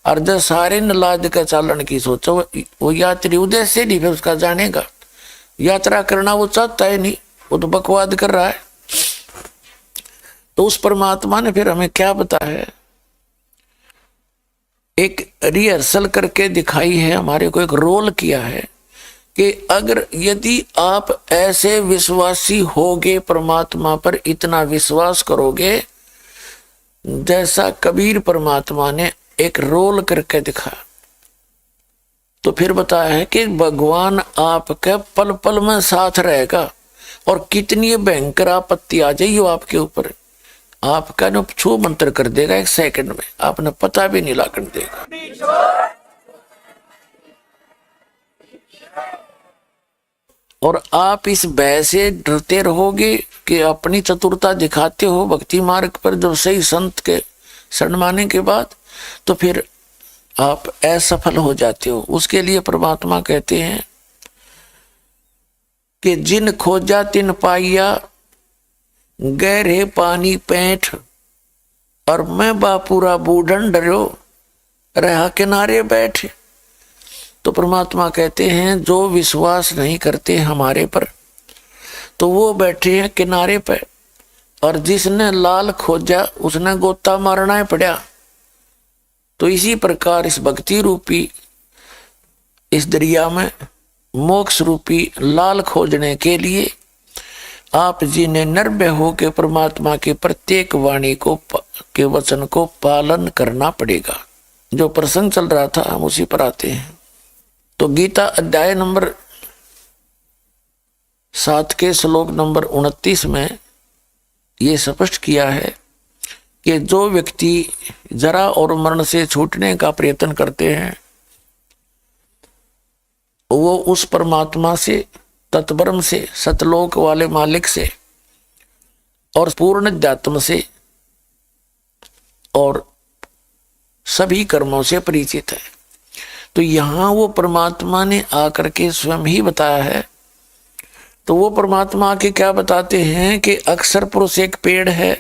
और जो सारे नलाद का चालन की सोचो, वो यात्री उद्देश्य नहीं फिर उसका जानेगा, यात्रा करना वो चाहता है नहीं, वो तो बकवाद कर रहा है। तो उस परमात्मा ने फिर हमें क्या बताया है, एक रिहर्सल करके दिखाई है, हमारे को एक रोल किया है कि अगर यदि आप ऐसे विश्वासी होगे, परमात्मा पर इतना विश्वास करोगे जैसा कबीर परमात्मा ने एक रोल करके दिखाया, तो फिर बताया है कि भगवान आपके पल पल में साथ रहेगा और कितनी भयंकर आपत्ति आ जाए वो आपके ऊपर, आपका न छू मंत्र कर देगा, एक सेकंड में आपने पता भी नहीं लागण देगा। और आप इस भय से डरते रहोगे कि अपनी चतुरता दिखाते हो भक्ति मार्ग पर जब सही संत के शरण माने के बाद, तो फिर आप असफल हो जाते हो। उसके लिए परमात्मा कहते हैं कि जिन खोजा तिन पाइया, गहरे पानी पैठ, और मैं बापूरा बूढ़न डरो रहा किनारे बैठ। तो परमात्मा कहते हैं जो विश्वास नहीं करते हमारे पर तो वो बैठे हैं किनारे पे, और जिसने लाल खोजा उसने गोता मारना है पड़ा। तो इसी प्रकार इस भक्ति रूपी इस दरिया में मोक्ष रूपी लाल खोजने के लिए आप जी ने निर्भय हो के परमात्मा के प्रत्येक वाणी को के वचन को पालन करना पड़ेगा। जो प्रसंग चल रहा था हम उसी पर आते हैं। तो गीता अध्याय नंबर 7 के श्लोक नंबर 29 में ये स्पष्ट किया है कि जो व्यक्ति जरा और मरण से छूटने का प्रयत्न करते हैं वो उस परमात्मा से, तत्ब्रह्म से, सतलोक वाले मालिक से और पूर्ण अध्यात्म से और सभी कर्मों से परिचित है। तो यहां वो परमात्मा ने आकर के स्वयं ही बताया है। तो वो परमात्मा आके क्या बताते हैं कि अक्षर पुरुष एक पेड़ है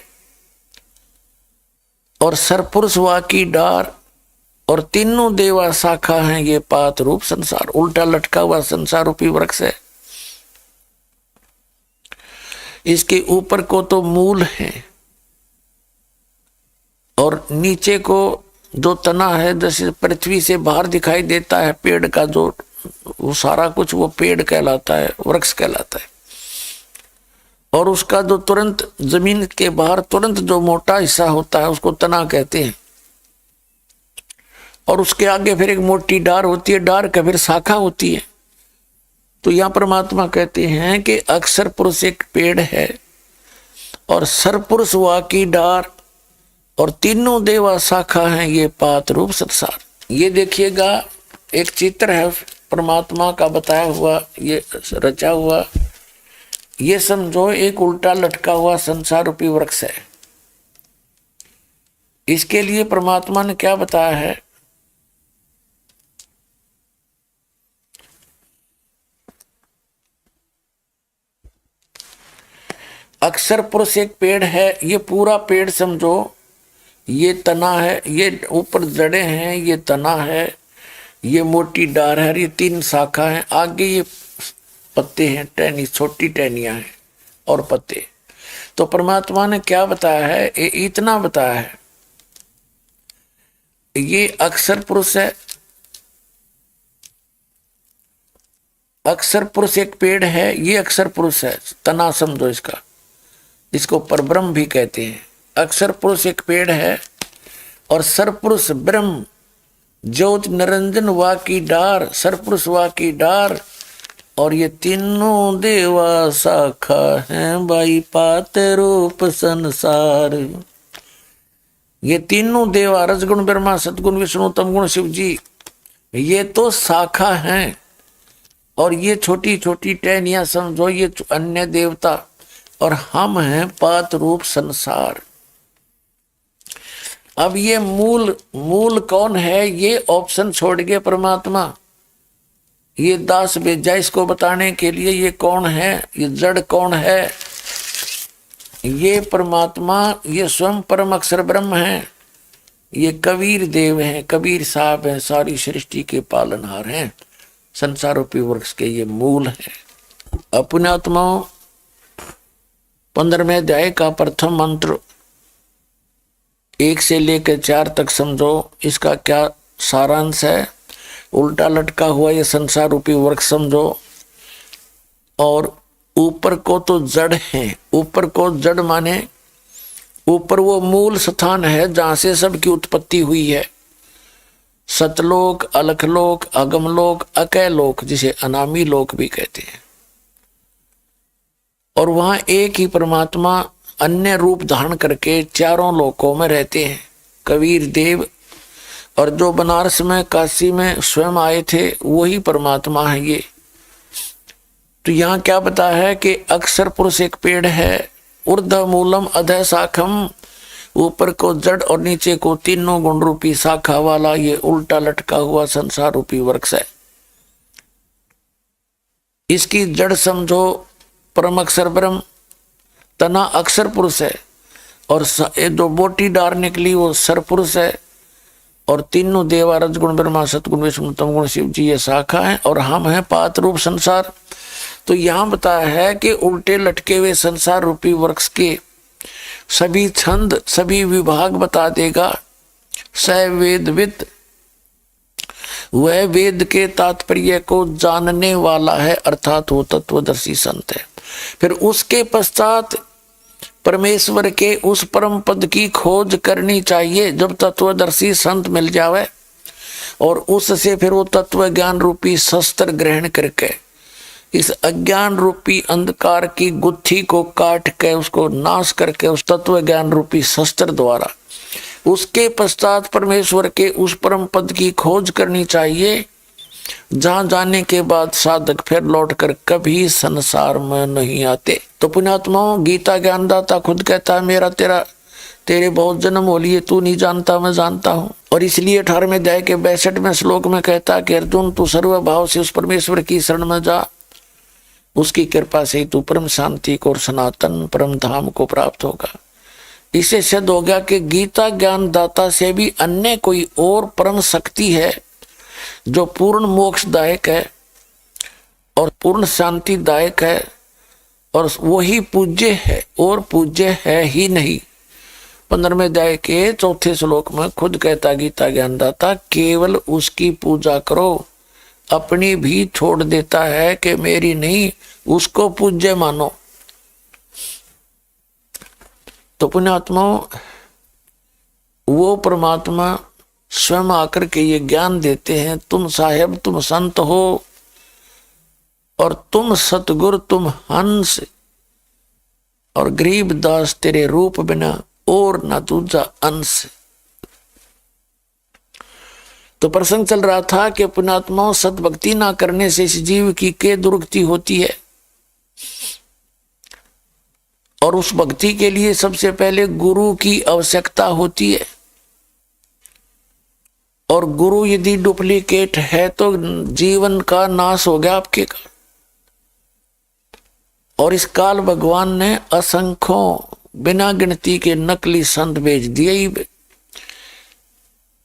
और सरपुरुष वा की डार और तीनों देवा शाखा हैं ये पात रूप संसार। उल्टा लटका हुआ संसार रूपी वृक्ष है, इसके ऊपर को तो मूल है और नीचे को जो तना है जैसे पृथ्वी से बाहर दिखाई देता है पेड़ का, जो वो सारा कुछ वो पेड़ कहलाता है, वृक्ष कहलाता है। और उसका जो तुरंत जमीन के बाहर तुरंत जो मोटा हिस्सा होता है उसको तना कहते हैं। और उसके आगे फिर एक मोटी डार होती है, डार का फिर शाखा होती है। तो यहां परमात्मा कहते हैं कि अक्षर पुरुष एक पेड़ है और सरपुरुष वा की डार और तीनों देवा शाखा हैं ये पात रूप संसार। ये देखिएगा एक चित्र है परमात्मा का बताया हुआ, ये रचा हुआ, ये समझो एक उल्टा लटका हुआ संसार रूपी वृक्ष है। इसके लिए परमात्मा ने क्या बताया है, अक्षर पुरुष एक पेड़ है, ये पूरा पेड़ समझो, ये तना है, ये ऊपर जड़ें हैं, ये तना है, ये मोटी डार है, ये 3 शाखा है, आगे ये पत्ते हैं, टहनी छोटी टहनियां हैं और पत्ते। तो परमात्मा ने क्या बताया है, ये इतना बताया है, ये अक्षर पुरुष है अक्षर पुरुष एक पेड़ है, ये अक्षर पुरुष है, तना समझो इसका, इसको परब्रह्म भी कहते हैं। अक्षर पुरुष एक पेड़ है और सरपुरुष ब्रह्म ज्योत निरंजन वा की डार, सरपुरुष वा की डार, और ये तीनों देवा शाखा हैं बाई पात रूप संसार। ये तीनों देवा रजगुण ब्रह्मा सतगुण विष्णु तमगुण शिव जी, ये तो शाखा हैं, और ये छोटी छोटी टहनियां समझो ये अन्य देवता, और हम हैं पात रूप संसार। अब ये मूल कौन है, ये ऑप्शन छोड़ गए परमात्मा। ये दास भेजा इसको बताने के लिए, ये कौन है, ये जड़ कौन है, ये परमात्मा, ये स्वयं परम अक्षर ब्रह्म है, ये कबीर देव हैं, कबीर साहब हैं, सारी सृष्टि के पालनहार हैं, संसार रूपी वृक्ष के ये मूल हैं। अपने आत्माओं 15वें अध्याय का प्रथम मंत्र 1 से लेकर 4 तक समझो, इसका क्या सारांश है। उल्टा लटका हुआ ये संसार रूपी वृक्ष समझो, और ऊपर को तो जड़ है, ऊपर को जड़ माने ऊपर वो मूल स्थान है जहां से सबकी उत्पत्ति हुई है। सतलोक, अलखलोक, अगमलोक, अकैलोक, जिसे अनामी लोक भी कहते हैं। और वहां एक ही परमात्मा अन्य रूप धारण करके चारों लोकों में रहते हैं, कबीर देव। और जो बनारस में काशी में स्वयं आए थे वही परमात्मा है ये। तो यहाँ क्या बता है कि अक्षर पुरुष एक पेड़ है, ऊर्ध्व मूलम अधः शाखम, ऊपर को जड़ और नीचे को तीनों गुण रूपी शाखा वाला ये उल्टा लटका हुआ संसार रूपी वृक्ष है। इसकी जड़ समझो परम अक्षर ब्रह्म, तना अक्षर पुरुष है, और जो मोटी डार निकली वो सर पुरुष है, और तीनों देवा रजगुण ब्रह्मा सतगुण विष्णु तमगुण शिव जी ये शाखा है, और हम हैं पात रूप संसार। तो यहां बताया है कि उल्टे लटके हुए संसार रूपी वृक्ष के सभी छंद सभी विभाग बता देगा। स वेदविद, वह वेद के तात्पर्य को जानने वाला है, अर्थात वो तत्वदर्शी संत है। फिर उसके पश्चात परमेश्वर के उस परम पद की खोज करनी चाहिए जब तत्वदर्शी संत मिल जावे, और उससे फिर वो तत्व ज्ञान रूपी शस्त्र ग्रहण करके इस अज्ञान रूपी अंधकार की गुत्थी को काट के उसको नाश करके उस तत्व ज्ञान रूपी शस्त्र द्वारा उसके पश्चात परमेश्वर के उस परम पद की खोज करनी चाहिए, जहां जाने के बाद साधक फिर लौटकर कभी संसार में नहीं आते। तो पुण्यात्माओं, गीता ज्ञानदाता खुद कहता है मेरा तेरे बहुत जन्म हो लिए, तू नहीं जानता मैं जानता हूँ। और इसलिए 18वें अध्याय के 62वें श्लोक में कहता कि अर्जुन तू सर्वभाव से उस परमेश्वर की शरण में जा, उसकी कृपा से तू परम शांति को और सनातन परम धाम को प्राप्त होगा। इसे सिद्ध हो गया कि गीता ज्ञानदाता से भी अन्य कोई और परम शक्ति है जो पूर्ण मोक्षदायक है और पूर्ण शांतिदायक है, और वही पूज्य है, और पूज्य है ही नहीं। 15वें अध्याय के 4 श्लोक में खुद कहता गीता ज्ञानदाता, केवल उसकी पूजा करो, अपनी भी छोड़ देता है कि मेरी नहीं, उसको पूज्य मानो। तो पुण्यात्माओं, वो परमात्मा स्वयं आकर के ये ज्ञान देते हैं, तुम साहेब तुम संत हो, और तुम सतगुरु तुम हंस, और गरीब दास तेरे रूप बिना और ना दूजा अंश। तो प्रसंग चल रहा था कि पुण्यात्माओं, सतभक्ति ना करने से इस जीव की के दुर्गति होती है, और उस भक्ति के लिए सबसे पहले गुरु की आवश्यकता होती है। और गुरु यदि डुप्लीकेट है तो जीवन का नाश हो गया आपके का। और इस काल भगवान ने असंख्यों बिना गिनती के नकली संत भेज दिए ही।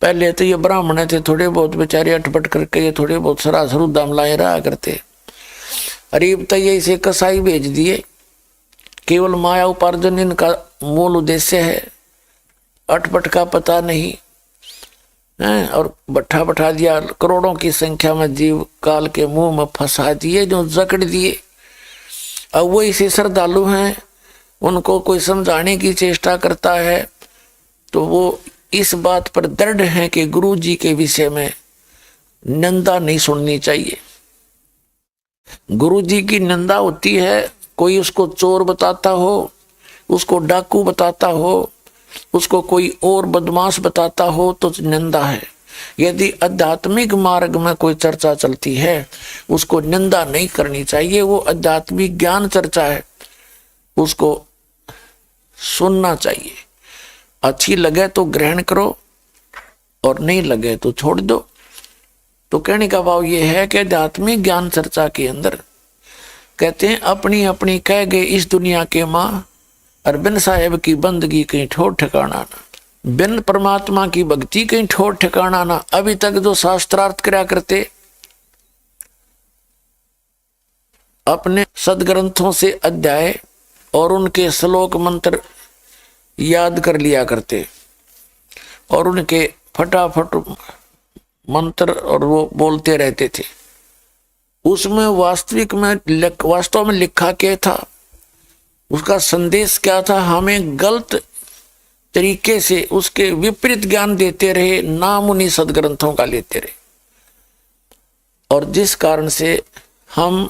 पहले तो ये ब्राह्मण थे, थोड़े बहुत बेचारे अटपट करके ये थोड़े बहुत सरासर दाम लाए रहा करते। अरीब तो ये इसे कसाई भेज दिए, केवल माया उपार्जन इनका मूल उद्देश्य है, अटपट का पता नहीं। हैं, और बैठा बैठा दिया, करोड़ों की संख्या में जीव काल के मुंह में फंसा दिए, जो जकड़ दिए। अब वो इसे श्रद्धालु हैं, उनको कोई समझाने की चेष्टा करता है तो वो इस बात पर दृढ़ है कि गुरु जी के विषय में निंदा नहीं सुननी चाहिए। गुरु जी की निंदा होती है, कोई उसको चोर बताता हो, उसको डाकू बताता हो, उसको कोई और बदमाश बताता हो तो निंदा है। यदि आध्यात्मिक मार्ग में कोई चर्चा चलती है उसको निंदा नहीं करनी चाहिए, वो आध्यात्मिक ज्ञान चर्चा है, उसको सुनना चाहिए। अच्छी लगे तो ग्रहण करो और नहीं लगे तो छोड़ दो। तो कहने का भाव ये है कि आध्यात्मिक ज्ञान चर्चा के अंदर कहते हैं अपनी अपनी कह गए इस दुनिया के माँ, और बिन साहेब की बंदगी कहीं ठोर ठिकाना ना, बिन परमात्मा की भक्ति कहीं ठोर ठिकाना ना। अभी तक जो शास्त्रार्थ किया करते अपने सदग्रंथों से अध्याय और उनके श्लोक मंत्र याद कर लिया करते और उनके फटाफट मंत्र और वो बोलते रहते थे। उसमें वास्तव में लिखा क्या था, उसका संदेश क्या था, हमें गलत तरीके से उसके विपरीत ज्ञान देते रहे, नाम उन्हीं सदग्रंथों का लेते रहे, और जिस कारण से हम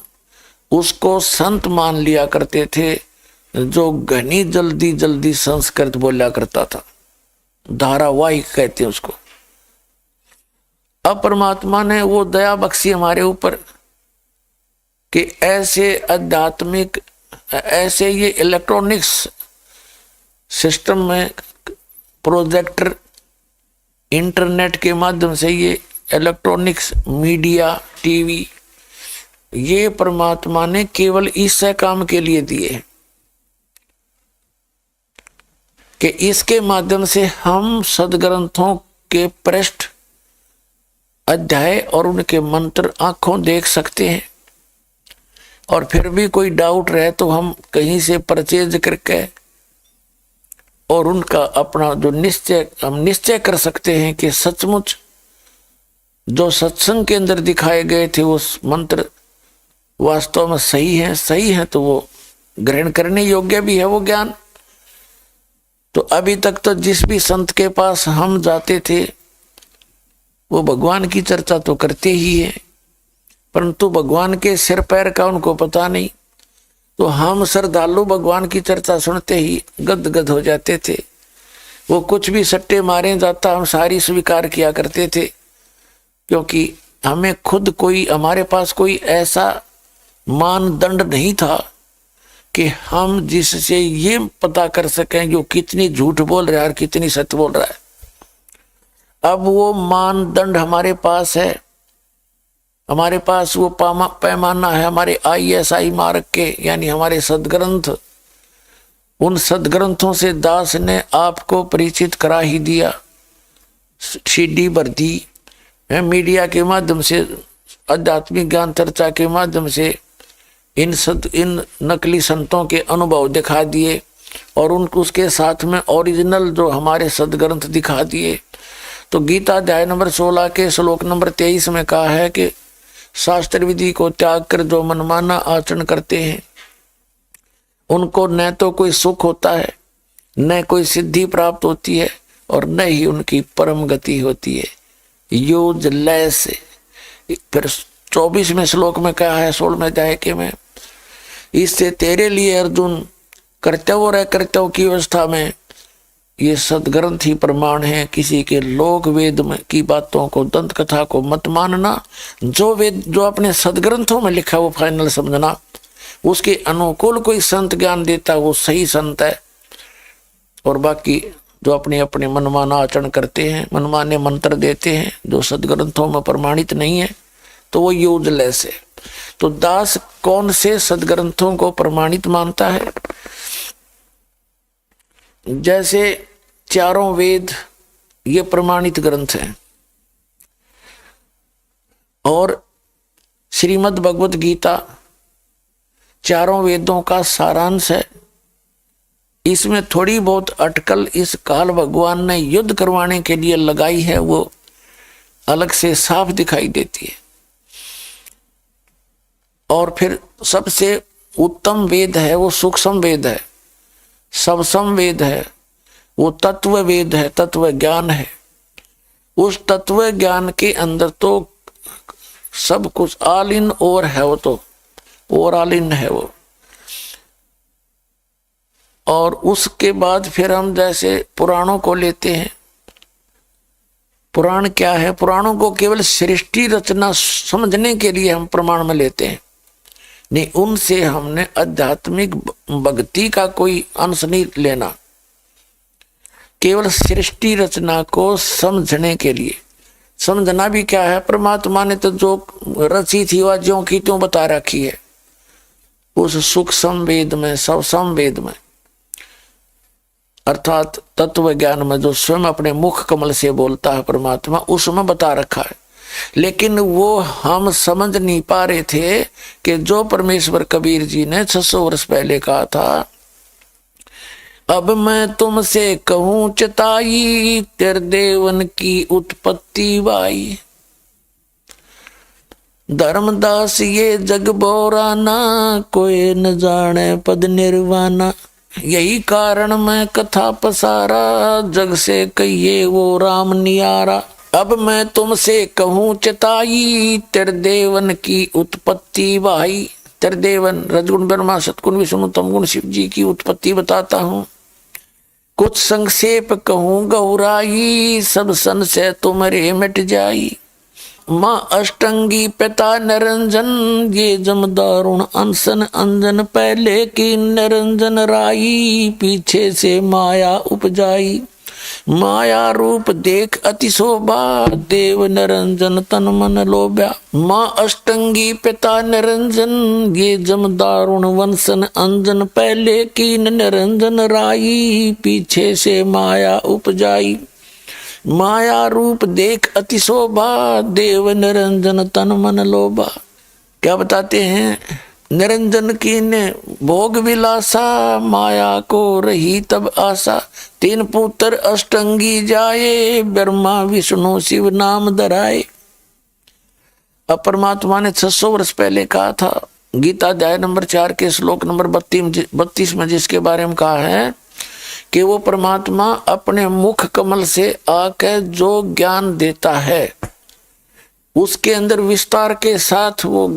उसको संत मान लिया करते थे, जो घनी जल्दी जल्दी संस्कृत बोला करता था, धारावाहिक कहते हैं उसको। अब परमात्मा ने वो दया बख्शी हमारे ऊपर कि ऐसे आध्यात्मिक, ऐसे ये इलेक्ट्रॉनिक्स सिस्टम में प्रोजेक्टर, इंटरनेट के माध्यम से ये इलेक्ट्रॉनिक्स मीडिया, टीवी, ये परमात्मा ने केवल इस काम के लिए दिए कि इसके माध्यम से हम सदग्रंथों के पृष्ठ, अध्याय और उनके मंत्र आंखों देख सकते हैं, और फिर भी कोई डाउट रहे तो हम कहीं से परचेज करके और उनका अपना जो हम निश्चय कर सकते हैं कि सचमुच जो सत्संग के अंदर दिखाए गए थे वो मंत्र वास्तव में सही है तो वो ग्रहण करने योग्य भी है वो ज्ञान। तो अभी तक तो जिस भी संत के पास हम जाते थे वो भगवान की चर्चा तो करते ही है, परंतु भगवान के सिर पैर का उनको पता नहीं। तो हम श्रद्धालु भगवान की चर्चा सुनते ही गदगद हो जाते थे। वो कुछ भी सट्टे मारे जाता हम सारी स्वीकार किया करते थे, क्योंकि हमें खुद कोई, हमारे पास कोई ऐसा मानदंड नहीं था कि हम जिससे ये पता कर सकें जो कितनी झूठ बोल रहा है और कितनी सत्य बोल रहा है। अब वो मानदंड हमारे पास है, हमारे पास वो पैमाना है, हमारे ISI मार्ग के, यानी हमारे सदग्रंथ। उन सदग्रंथों से दास ने आपको परिचित करा ही दिया, CD भर दी है, मीडिया के माध्यम से, आध्यात्मिक ज्ञान चर्चा के माध्यम से इन नकली संतों के अनुभव दिखा दिए, और उनको उसके साथ में ओरिजिनल जो हमारे सदग्रंथ दिखा दिए। तो गीता अध्याय नंबर 16 के श्लोक नंबर 23 में कहा है कि शास्त्र विधि को त्याग कर जो मनमाना आचरण करते हैं उनको न तो कोई सुख होता है, न कोई सिद्धि प्राप्त होती है, और न ही उनकी परम गति होती है, यूजलेस। फिर 24वें श्लोक में कहा है 16वें अध्याय के में, इससे तेरे लिए अर्जुन कर्तव्य और अकर्तव्य की अवस्था में ये सदग्रंथ ही प्रमाण है। किसी के लोक वेद में की बातों को, दंत कथा को मत मानना। जो वेद, जो अपने सदग्रंथों में लिखा वो फाइनल समझना। उसके अनुकूल कोई संत ज्ञान देता वो सही संत है, और बाकी जो अपने अपने मनमाना आचरण करते हैं, मनमाने मंत्र देते हैं जो सदग्रंथों में प्रमाणित नहीं है, तो वो यूजलेस है। तो दास कौन से सदग्रंथों को प्रमाणित मानता है? जैसे चारों वेद ये प्रमाणित ग्रंथ हैं, और श्रीमद् भगवत गीता चारों वेदों का सारांश है। इसमें थोड़ी बहुत अटकल इस काल भगवान ने युद्ध करवाने के लिए लगाई है, वो अलग से साफ दिखाई देती है। और फिर सबसे उत्तम वेद है वो सूक्ष्म वेद है, सबसम वेद है, वो तत्व वेद है, तत्व ज्ञान है। उस तत्व ज्ञान के अंदर तो सब कुछ ऑल इन और है, वो तो और ऑल इन है वो। और उसके बाद फिर हम जैसे पुराणों को लेते हैं। पुराण क्या है? पुराणों को केवल सृष्टि रचना समझने के लिए हम प्रमाण में लेते हैं, नहीं उनसे हमने आध्यात्मिक भक्ति का कोई अंश नहीं लेना। केवल सृष्टि रचना को समझने के लिए। समझना भी क्या है? परमात्मा ने तो जो रची थी वह ज्यों की त्यों बता रखी है उस सूक्ष्म वेद में, सबसम वेद में, अर्थात तत्व ज्ञान में, जो स्वयं अपने मुख कमल से बोलता है परमात्मा, उसमें बता रखा है। लेकिन वो हम समझ नहीं पा रहे थे कि जो परमेश्वर कबीर जी ने 600 वर्ष पहले कहा था, अब मैं तुमसे कहूं चताई, तेरे देवन की उत्पत्ति वाई। धर्मदास ये जग बोराना, कोई न जाने पद निर्वाणा। यही कारण मैं कथा पसारा, जग से कहिए वो राम नियारा। अब मैं तुमसे कहूं चताई, तेरे देवन की उत्पत्ति वाई। तेरे देवन रजगुण ब्रह्मा सतगुण विष्णु तमगुण शिव जी की उत्पत्ति बताता हूं। कुछ संक्षेप कहूं गौराई, सब संशय तुम्हारे मिट जाई। माँ अष्टंगी पिता निरंजन, ये जम दारुण अनसन अंजन। पहले की निरंजन राई, पीछे से माया उपजाई। माया रूप देख अति शोभा, देव निरंजन तन मन लोभ्या। माँ अष्टंगी पिता निरंजन, ये जम दारुण वंशन अंजन। पहले की निरंजन राई, पीछे से माया उपजाई। माया रूप देख अति शोभा, देव निरंजन तन मन लोभा। क्या बताते हैं? निरंजन की ने भोग विलासा, माया को रही तब आशा। 3 पुत्र अष्टंगी जाए, ब्रह्मा विष्णु शिव नाम धराए। अब परमात्मा ने 600 वर्ष पहले कहा था, गीता अध्याय नंबर 4 के श्लोक नंबर 32 में जिसके बारे में कहा है कि वो परमात्मा अपने मुख कमल से आकर जो ज्ञान देता है उसके अंदर विस्तार के साथ वो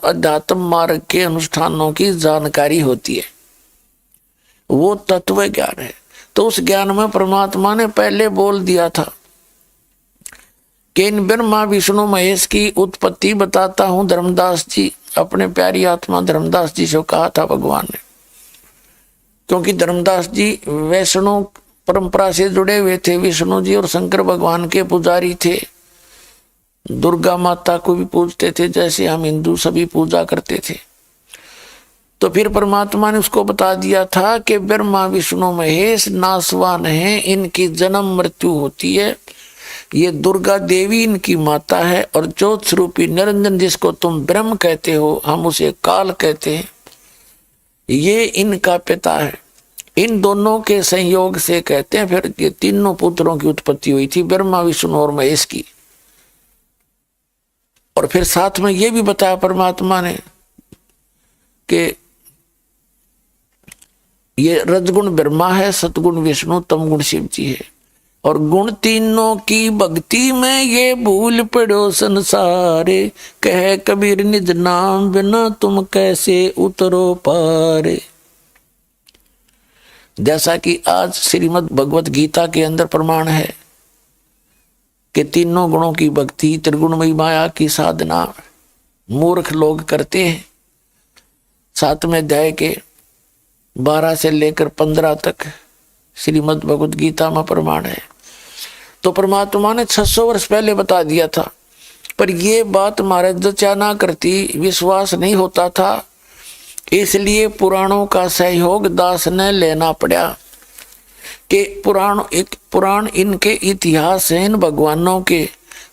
अध्यात्म मार्ग के अनुष्ठानों की जानकारी होती है, वो तत्व ज्ञान है। तो उस ज्ञान में परमात्मा ने पहले बोल दिया था कि इन ब्रह्मा विष्णु महेश की उत्पत्ति बताता हूं। धर्मदास जी, अपने प्यारी आत्मा धर्मदास जी से कहा था भगवान ने, क्योंकि धर्मदास जी वैष्णव परंपरा से जुड़े हुए थे। विष्णु जी और शंकर भगवान के पुजारी थे, दुर्गा माता को भी पूजते थे जैसे हम हिंदू सभी पूजा करते थे। तो फिर परमात्मा ने उसको बता दिया था कि ब्रह्मा विष्णु महेश नासवान हैं, इनकी जन्म मृत्यु होती है। ये दुर्गा देवी इनकी माता है, और ज्योत स्वरूपी निरंजन जिसको तुम ब्रह्म कहते हो, हम उसे काल कहते हैं, ये इनका पिता है। इन दोनों के संयोग से कहते हैं फिर ये तीनों पुत्रों की उत्पत्ति हुई थी, ब्रह्मा विष्णु और महेश की। और फिर साथ में ये भी बताया परमात्मा ने कि ये रजगुण ब्रह्मा है, सतगुण विष्णु, तमगुण शिव जी है, और गुण तीनों की भक्ति में ये भूल पड़ो संसारे। कहे कबीर निज नाम बिना तुम कैसे उतरो पारे। जैसा कि आज श्रीमद् भगवत गीता के अंदर प्रमाण है कि तीनों गुणों की भक्ति, त्रिगुणमयी माया की साधना मूर्ख लोग करते हैं। 7वें अध्याय के 12 से लेकर 15 तक श्रीमद् भगवत गीता में प्रमाण है। तो परमात्मा ने 600 वर्ष पहले बता दिया था, पर ये बात महाराज जचा ना करती, विश्वास नहीं होता था, इसलिए पुराणों का सहयोग दास ने लेना पड़ा कि पुराण इनके इतिहास हैं इन भगवानों के,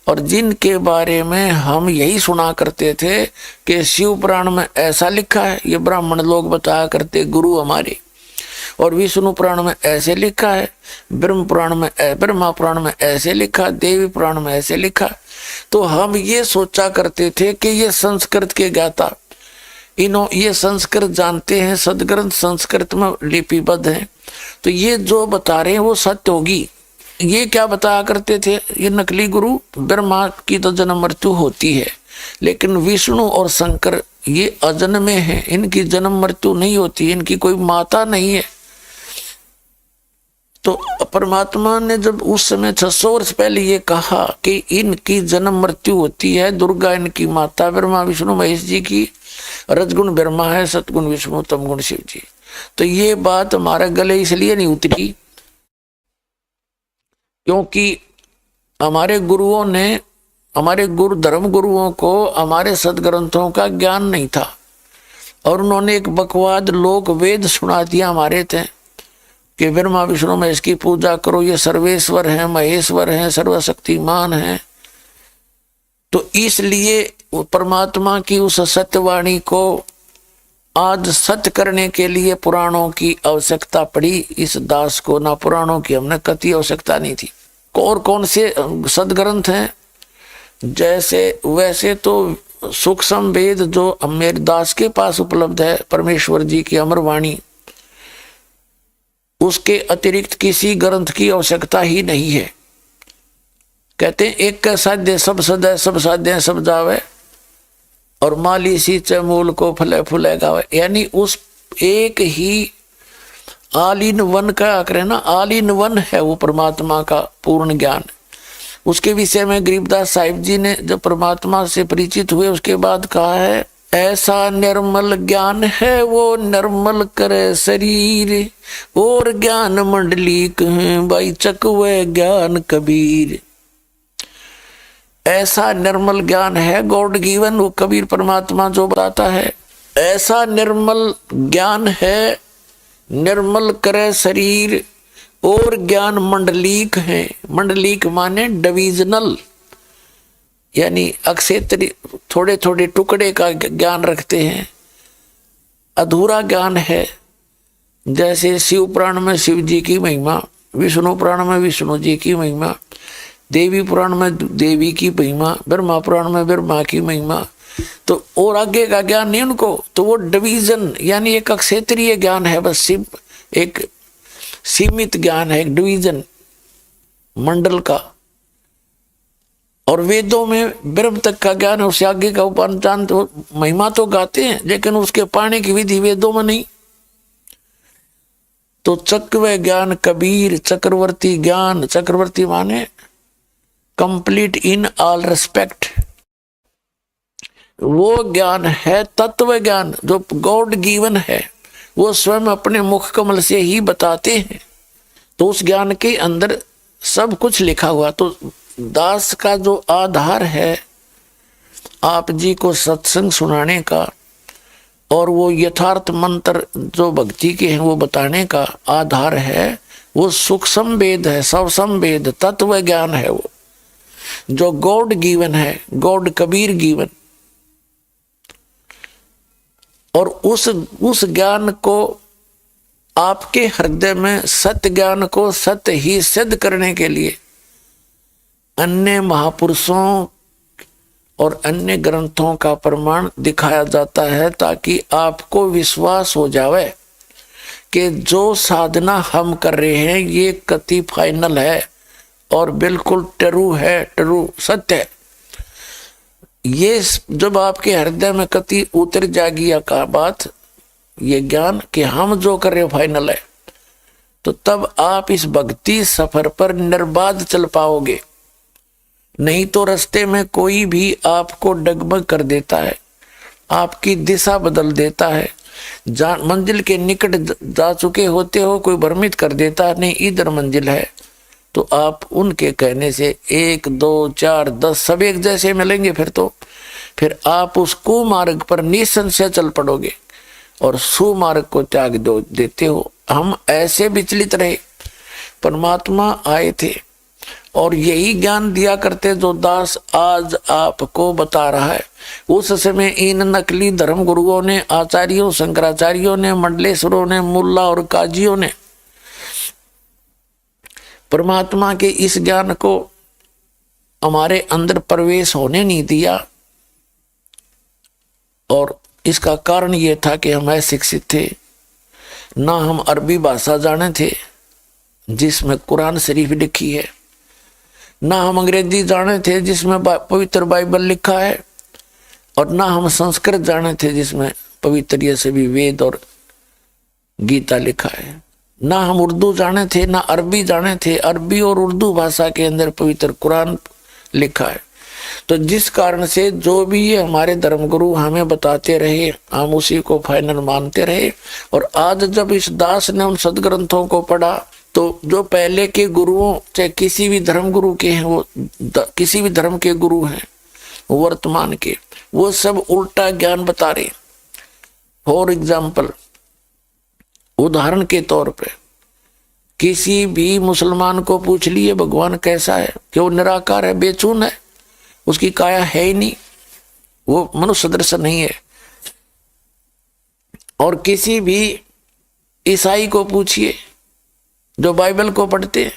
और जिनके बारे में हम यही सुना करते थे कि शिव पुराण में ऐसा लिखा है। ये ब्राह्मण लोग बताया करते, गुरु हमारे, और विष्णु पुराण में ऐसे लिखा है, ब्रह्म पुराण में, ब्रह्मा पुराण में ऐसे लिखा, देवी पुराण में ऐसे लिखा। तो हम ये सोचा करते थे कि ये संस्कृत के ज्ञाता, ये संस्कृत जानते हैं, सदग्रंथ संस्कृत में लिपिबद्ध हैं, तो ये जो बता रहे हैं वो सत्य होगी। ये क्या बताया करते थे, ये नकली गुरु, ब्रह्मा की तो जन्म मृत्यु होती है, लेकिन विष्णु और शंकर ये अजन्मे हैं, इनकी जन्म मृत्यु नहीं होती, इनकी कोई माता नहीं है। तो परमात्मा ने जब उस समय 600 वर्ष पहले ये कहा कि इनकी जन्म मृत्यु होती है, दुर्गा इनकी माता, ब्रह्मा विष्णु महेश जी की, रजगुण ब्रह्मा है, सतगुण विष्णु, तमगुण शिव जी, तो ये बात हमारे गले इसलिए नहीं उतरी क्योंकि हमारे गुरुओं ने, हमारे गुरु धर्म गुरुओं को हमारे सदग्रंथों का ज्ञान नहीं था, और उन्होंने एक बकवाद लोक वेद सुना दिया हमारे थे कि ब्रह्मा विष्णु महेश की पूजा करो, ये सर्वेश्वर हैं, महेश्वर हैं, सर्वशक्तिमान हैं। तो इसलिए परमात्मा की उस सत्यवाणी को आज सत्य करने के लिए पुराणों की आवश्यकता पड़ी इस दास को, ना पुराणों की हमने कति आवश्यकता नहीं थी। और कौन से सदग्रंथ हैं, जैसे वैसे तो सूक्ष्म वेद जो मेरे दास के पास उपलब्ध है, परमेश्वर जी की अमरवाणी, उसके अतिरिक्त किसी ग्रंथ की आवश्यकता ही नहीं है। कहते हैं एक का साध्य सब सदै, सब साध्य सब जावे, और माली सींचे मूल को फले फूले गावे, यानी उस एक ही ऑल इन वन का करे ना, ऑल इन वन है वो परमात्मा का पूर्ण ज्ञान। उसके विषय में गरीबदास साहिब जी ने जब परमात्मा से परिचित हुए उसके बाद कहा है, ऐसा निर्मल ज्ञान है वो निर्मल करे शरीर, और ज्ञान मंडलीक है भाई चकवे ज्ञान कबीर। ऐसा निर्मल ज्ञान है गॉड गिवन, वो कबीर परमात्मा जो बताता है, ऐसा निर्मल ज्ञान है निर्मल करे शरीर, और ज्ञान मंडलीक है। मंडलीक माने डिविजनल, यानी अक्षेत्र, थोड़े थोड़े टुकड़े का ज्ञान रखते हैं, अधूरा ज्ञान है। जैसे शिव पुराण में शिव जी की महिमा, विष्णु पुराण में विष्णु जी की महिमा, देवी पुराण में देवी की महिमा, ब्रह्मा पुराण में ब्रह्मा की महिमा, तो और आगे का ज्ञान नहीं उनको। तो वो डिवीजन यानी एक क्षेत्रीय ज्ञान है, बस एक सीमित ज्ञान है, एक डिवीजन मंडल का। और वेदों में ब्रह्म तक का ज्ञान है, उससे आगे का उपाचान तो महिमा तो गाते हैं, लेकिन उसके पाने की विधि वेदों में नहीं। तो चक्रव ज्ञान कबीर, चक्रवर्ती ज्ञान, चक्रवर्ती माने कंप्लीट इन ऑल रेस्पेक्ट, वो ज्ञान है तत्व ज्ञान जो गॉड गिवन है, वो स्वयं अपने मुख कमल से ही बताते हैं। तो उस ज्ञान के अंदर सब कुछ लिखा हुआ। तो दास का जो आधार है आप जी को सत्संग सुनाने का, और वो यथार्थ मंत्र जो भक्ति के हैं वो बताने का आधार है, वो सूक्ष्म वेद है, सवसम वेद तत्व ज्ञान है, वो जो गॉड गिवन है, गॉड कबीर गिवन। और उस ज्ञान को आपके हृदय में सत्य ज्ञान को सत्य ही सिद्ध करने के लिए अन्य महापुरुषों और अन्य ग्रंथों का प्रमाण दिखाया जाता है, ताकि आपको विश्वास हो जावे कि जो साधना हम कर रहे हैं ये कति फाइनल है और बिल्कुल ट्रू है, ट्रू सत्य है। ये जब आपके हृदय में कति उतर जाएगी का बात, ये ज्ञान कि हम जो कर रहे फाइनल है, तो तब आप इस भक्ति सफर पर निर्बाध चल पाओगे। नहीं तो रास्ते में कोई भी आपको डगमग कर देता है, आपकी दिशा बदल देता है, मंजिल के निकट जा चुके होते हो कोई भ्रमित कर देता है, नहीं इधर मंजिल है, तो आप उनके कहने से 1, 2, 4, 10 सब एक जैसे मिलेंगे। फिर आप उस कुमार्ग पर निसंशय चल पड़ोगे और सुमार्ग को त्याग देते हो। हम ऐसे विचलित रहे, परमात्मा आए थे, और यही ज्ञान दिया करते जो दास आज आपको बता रहा है। उस समय इन नकली धर्म गुरुओं ने, आचार्यों, शंकराचार्यों ने, मंडलेश्वरों ने, मुल्ला और काजियों ने परमात्मा के इस ज्ञान को हमारे अंदर प्रवेश होने नहीं दिया। और इसका कारण यह था कि हम अशिक्षित थे, ना हम अरबी भाषा जाने थे जिसमें कुरान शरीफ लिखी है, ना हम अंग्रेजी जाने थे जिसमें पवित्र बाइबल लिखा है, और ना हम संस्कृत जाने थे जिसमें पवित्र ये सभी वेद और गीता लिखा है, ना हम उर्दू जाने थे, ना अरबी जाने थे। अरबी और उर्दू भाषा के अंदर पवित्र कुरान लिखा है। तो जिस कारण से जो भी ये हमारे धर्मगुरु हमें बताते रहे, हम उसी को फाइनल मानते रहे। और आज जब इस दास ने उन सदग्रंथों को पढ़ा तो जो पहले के गुरुओं, चाहे किसी भी धर्म गुरु के हैं, वो किसी भी धर्म के गुरु हैं वर्तमान के, वो सब उल्टा ज्ञान बता रहे। फॉर एग्जाम्पल, उदाहरण के तौर पे किसी भी मुसलमान को पूछ लिए भगवान कैसा है, कि वो निराकार है, बेचून है, उसकी काया है ही नहीं, वो मनुष्य सदृश नहीं है। और किसी भी ईसाई को पूछिए जो बाइबल को पढ़ते हैं,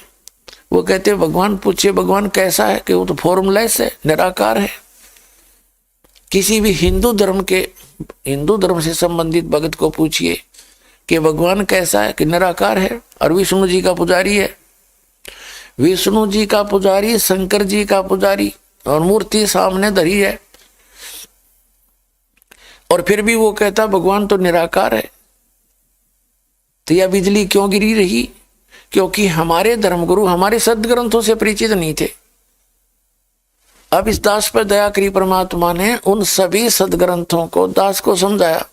वो कहते हैं भगवान, पूछिए भगवान कैसा है, कि वो तो फॉर्मलेस है, निराकार है। किसी भी हिंदू धर्म से संबंधित भगत को पूछिए कि भगवान कैसा है, कि निराकार है और विष्णु जी का पुजारी है। विष्णु जी का पुजारी, शंकर जी का पुजारी, और मूर्ति सामने धरी है, और फिर भी वो कहता भगवान तो निराकार है। तो यह बिजली क्यों गिरी रही? क्योंकि हमारे धर्मगुरु हमारे सदग्रंथों से परिचित नहीं थे। अब इस दास पर दया करी परमात्मा ने उन सभी सदग्रंथों को दास को समझाया,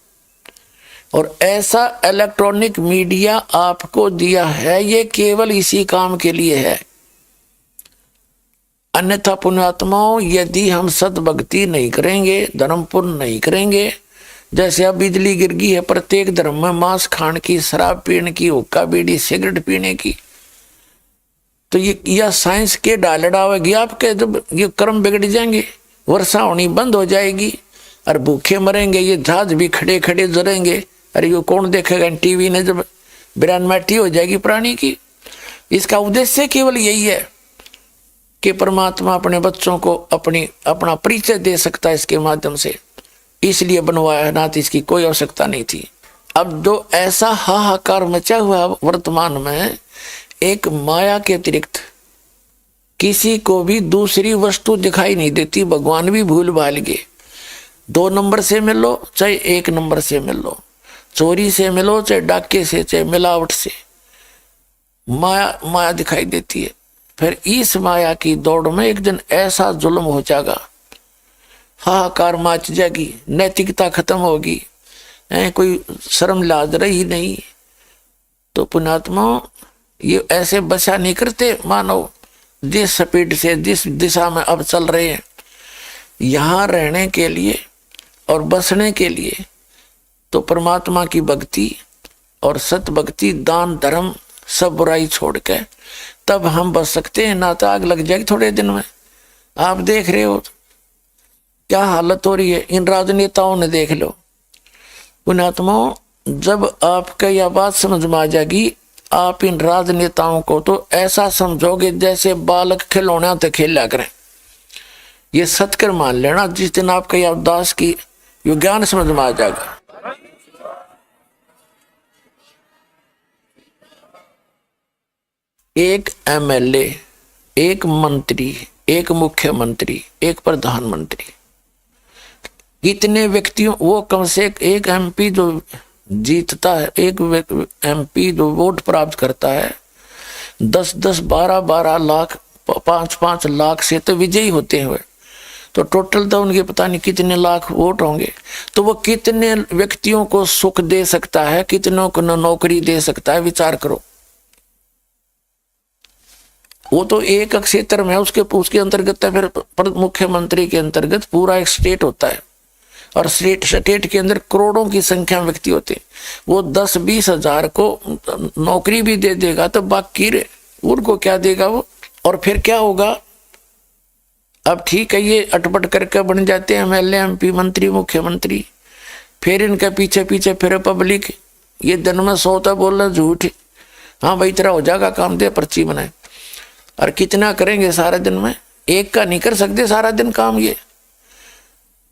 और ऐसा इलेक्ट्रॉनिक मीडिया आपको दिया है, ये केवल इसी काम के लिए है। अन्यथा पुण्यात्माओं, यदि हम सद्भक्ति नहीं करेंगे, धर्म पुण्य नहीं करेंगे, जैसे अब बिजली गिर गई है प्रत्येक धर्म में, मांस खाने की, शराब पीने की, हुक्का बीड़ी सिगरेट पीने की, तो यह साइंस के डाल डावेगी आपके, जब ये कर्म बिगड़ जाएंगे, वर्षा होनी बंद हो जाएगी और भूखे मरेंगे, ये जहाज भी खड़े खड़े जरेंगे। अरे ये कौन देखेगा टीवी ने, जब बिरानमैटी हो जाएगी प्राणी की। इसका उद्देश्य केवल यही है कि परमात्मा अपने बच्चों को अपना परिचय दे सकता है इसके माध्यम से, इसलिए बनवाया, ना तो इसकी कोई आवश्यकता नहीं थी। अब जो ऐसा हाहाकार मचा हुआ वर्तमान में, एक माया के अतिरिक्त किसी को भी दूसरी वस्तु दिखाई नहीं देती। भगवान भी भूल भाल गए। 2 नंबर से मिल लो चाहे 1 नंबर से मिल लो, चोरी से मिलो चाहे डाके से, चाहे मिलावट से, माया दिखाई देती है। फिर इस माया की दौड़ में एक दिन ऐसा जुल्म हो जाएगा, हाहाकार मच जाएगी, नैतिकता खत्म होगी, कोई शर्म लाज रही नहीं। तो पुण्यात्मा, ये ऐसे बचा नहीं करते मानव, जिस स्पीड से, जिस दिशा में अब चल रहे हैं, यहाँ रहने के लिए और बसने के लिए तो परमात्मा की भक्ति और सत भक्ति, दान धर्म, सब बुराई छोड़ के तब हम बच सकते हैं, ना तो आग लग जाएगी थोड़े दिन में। आप देख रहे हो क्या हालत हो रही है, इन राजनेताओं ने देख लो। पुण्यात्माओं, जब आपका यह बात समझ में आ जाएगी, आप इन राजनेताओं को तो ऐसा समझोगे जैसे बालक खिलौना तो खेला करें। ये सत्कर मान लेना, जिस दिन आपका यह दास की यो ज्ञान समझ में आ जाएगा। एक एमएलए, एक मंत्री, एक मुख्यमंत्री, एक प्रधानमंत्री, कितने व्यक्तियों, वो कम से एक एमपी जो जीतता है, एक एमपी जो वोट प्राप्त करता है, 10-10, 12-12 लाख, 5-5 लाख से तो विजयी होते हुए, तो टोटल तो उनके पता नहीं कितने लाख वोट होंगे। तो वो कितने व्यक्तियों को सुख दे सकता है, कितनों को नौकरी दे सकता है, विचार करो। वो तो एक क्षेत्र में, उसके अंतर्गत है, फिर मुख्यमंत्री के अंतर्गत पूरा एक स्टेट होता है, और स्टेट के अंदर करोड़ों की संख्या में व्यक्ति होते हैं। वो 10-20 हजार को नौकरी भी दे देगा तो बाकी उनको क्या देगा, वो और फिर क्या होगा? अब ठीक है, ये अटपट करके बन जाते हैं एमएलए, एमपी, मंत्री, मुख्यमंत्री, फिर इनके पीछे पीछे फिर पब्लिक, ये दिन में 100 तो बोल रहे झूठ, हाँ भाई तेरा हो जाएगा काम, दे पर्ची बनाए। और कितना करेंगे सारे दिन में? एक का नहीं कर सकते सारा दिन काम ये।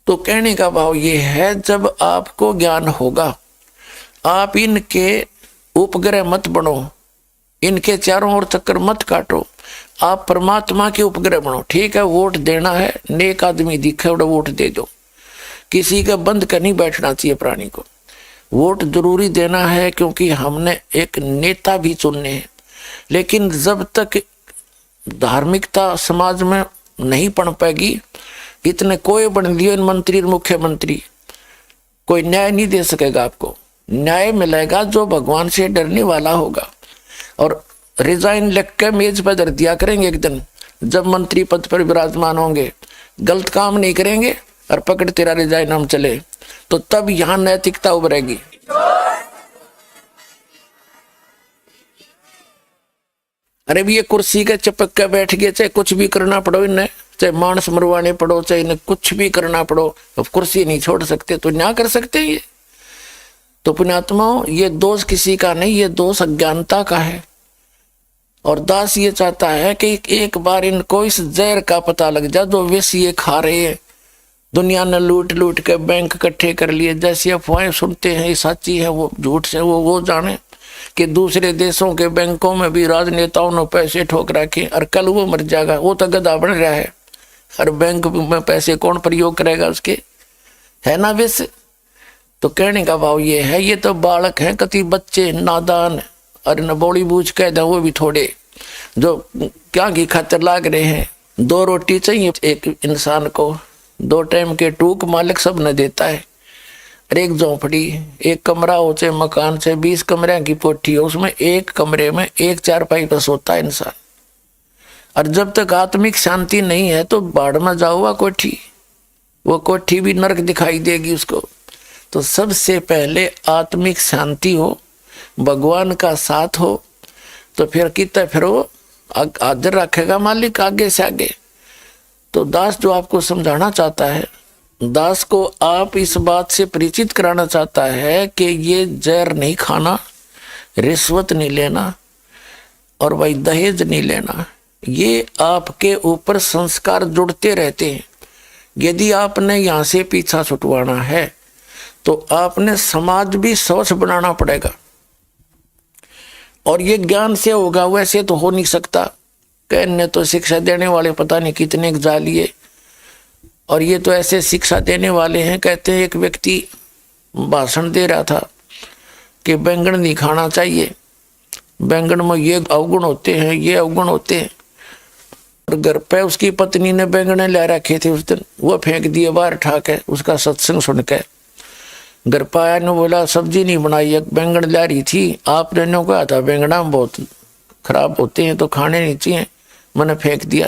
तो कहने का भाव ये है, जब आपको ज्ञान होगा, आप इनके उपग्रह मत बनो, इनके चारों ओर चक्कर मत काटो, आप परमात्मा के उपग्रह बनो। ठीक है, वोट देना है, नेक आदमी दिखे उड़ा वोट दे दो, किसी का बंद कर नहीं बैठना चाहिए प्राणी को। वोट जरूरी देना है क्योंकि हमने एक नेता भी चुनने हैं, लेकिन जब तक धार्मिकता समाज में नहीं पड़ पाएगी, इतने कोई बन दिए मंत्री मुख्यमंत्री, कोई न्याय नहीं दे सकेगा। आपको न्याय मिलेगा जो भगवान से डरने वाला होगा। और रिजाइन लिख के मेज पर धर दिया करेंगे एक दिन, जब मंत्री पद पर विराजमान होंगे, गलत काम नहीं करेंगे और पकड़ तेरा रिजाइन हम चले, तो तब यहां नैतिकता उभरेगी। अरे भी ये कुर्सी के चिपक के बैठ गए, चाहे कुछ भी करना पड़ो इन्हें, चाहे मांस मरवाने पड़ो, चाहे इन्हें कुछ भी करना पड़ो, अब कुर्सी नहीं छोड़ सकते तो ना कर सकते ये। तो पुण्यात्माओं, ये दोष किसी का नहीं, ये दोष अज्ञानता का है। और दास ये चाहता है कि एक बार इनको इस जहर का पता लग जाए जो विष ये खा रहे हैं। दुनिया ने लूट लूट के बैंक इकट्ठे कर लिए, जैसी अफवाहें सुनते हैं ये सच्ची है वो झूठ से वो जाने कि दूसरे देशों के बैंकों में भी राजनेताओं ने पैसे ठोक रखे, और कल वो मर जाएगा, वो तो गधा बन रहा है। हर बैंक में पैसे कौन प्रयोग करेगा उसके, है ना विष। तो कहने का भाव ये है, ये तो बालक हैं, कति बच्चे नादान, और न बोली बूझ कह दे वो भी थोड़े, जो क्या की खातिर लाग रहे हैं। 2 रोटी चाहिए एक इंसान को, 2 टाइम के टूक मालिक सब न देता है। और एक झोंपड़ी, एक कमरा हो चाहे मकान से 20 कमरे की कोठी हो, उसमें एक कमरे में एक चारपाई पर सोता है इंसान। और जब तक आत्मिक शांति नहीं है तो बाढ़ में जाओगा कोठी, वो कोठी भी नरक दिखाई देगी उसको। तो सबसे पहले आत्मिक शांति हो, भगवान का साथ हो, तो फिर कितना फिर वो आदर रखेगा मालिक आगे से आगे। तो दास जो आपको समझाना चाहता है, दास को आप इस बात से परिचित कराना चाहता है कि ये जहर नहीं खाना, रिश्वत नहीं लेना, और भाई दहेज नहीं लेना। ये आपके ऊपर संस्कार जुड़ते रहते हैं। यदि आपने यहाँ से पीछा छुटवाना है तो आपने समाज भी स्वच्छ बनाना पड़ेगा। और ये ज्ञान से होगा, वैसे तो हो नहीं सकता। कहने तो शिक्षा देने वाले पता नहीं कितने जालिए, और ये तो ऐसे शिक्षा देने वाले हैं। कहते हैं एक व्यक्ति भाषण दे रहा था कि बैंगन नहीं खाना चाहिए, बैंगन में ये अवगुण होते हैं, ये अवगुण होते हैं। और घर पे उसकी पत्नी ने बैंगन ले रखे थे उस दिन, वो फेंक दिए बाहर ठाके उसका सत्संग सुन के। घर पर आया ने बोला सब्जी नहीं बनाई, एक बैंगन ला रही थी, आपने नो कहा था बैंगना बहुत खराब होते हैं तो खाने नहीं चाहिए, मैंने फेंक दिया।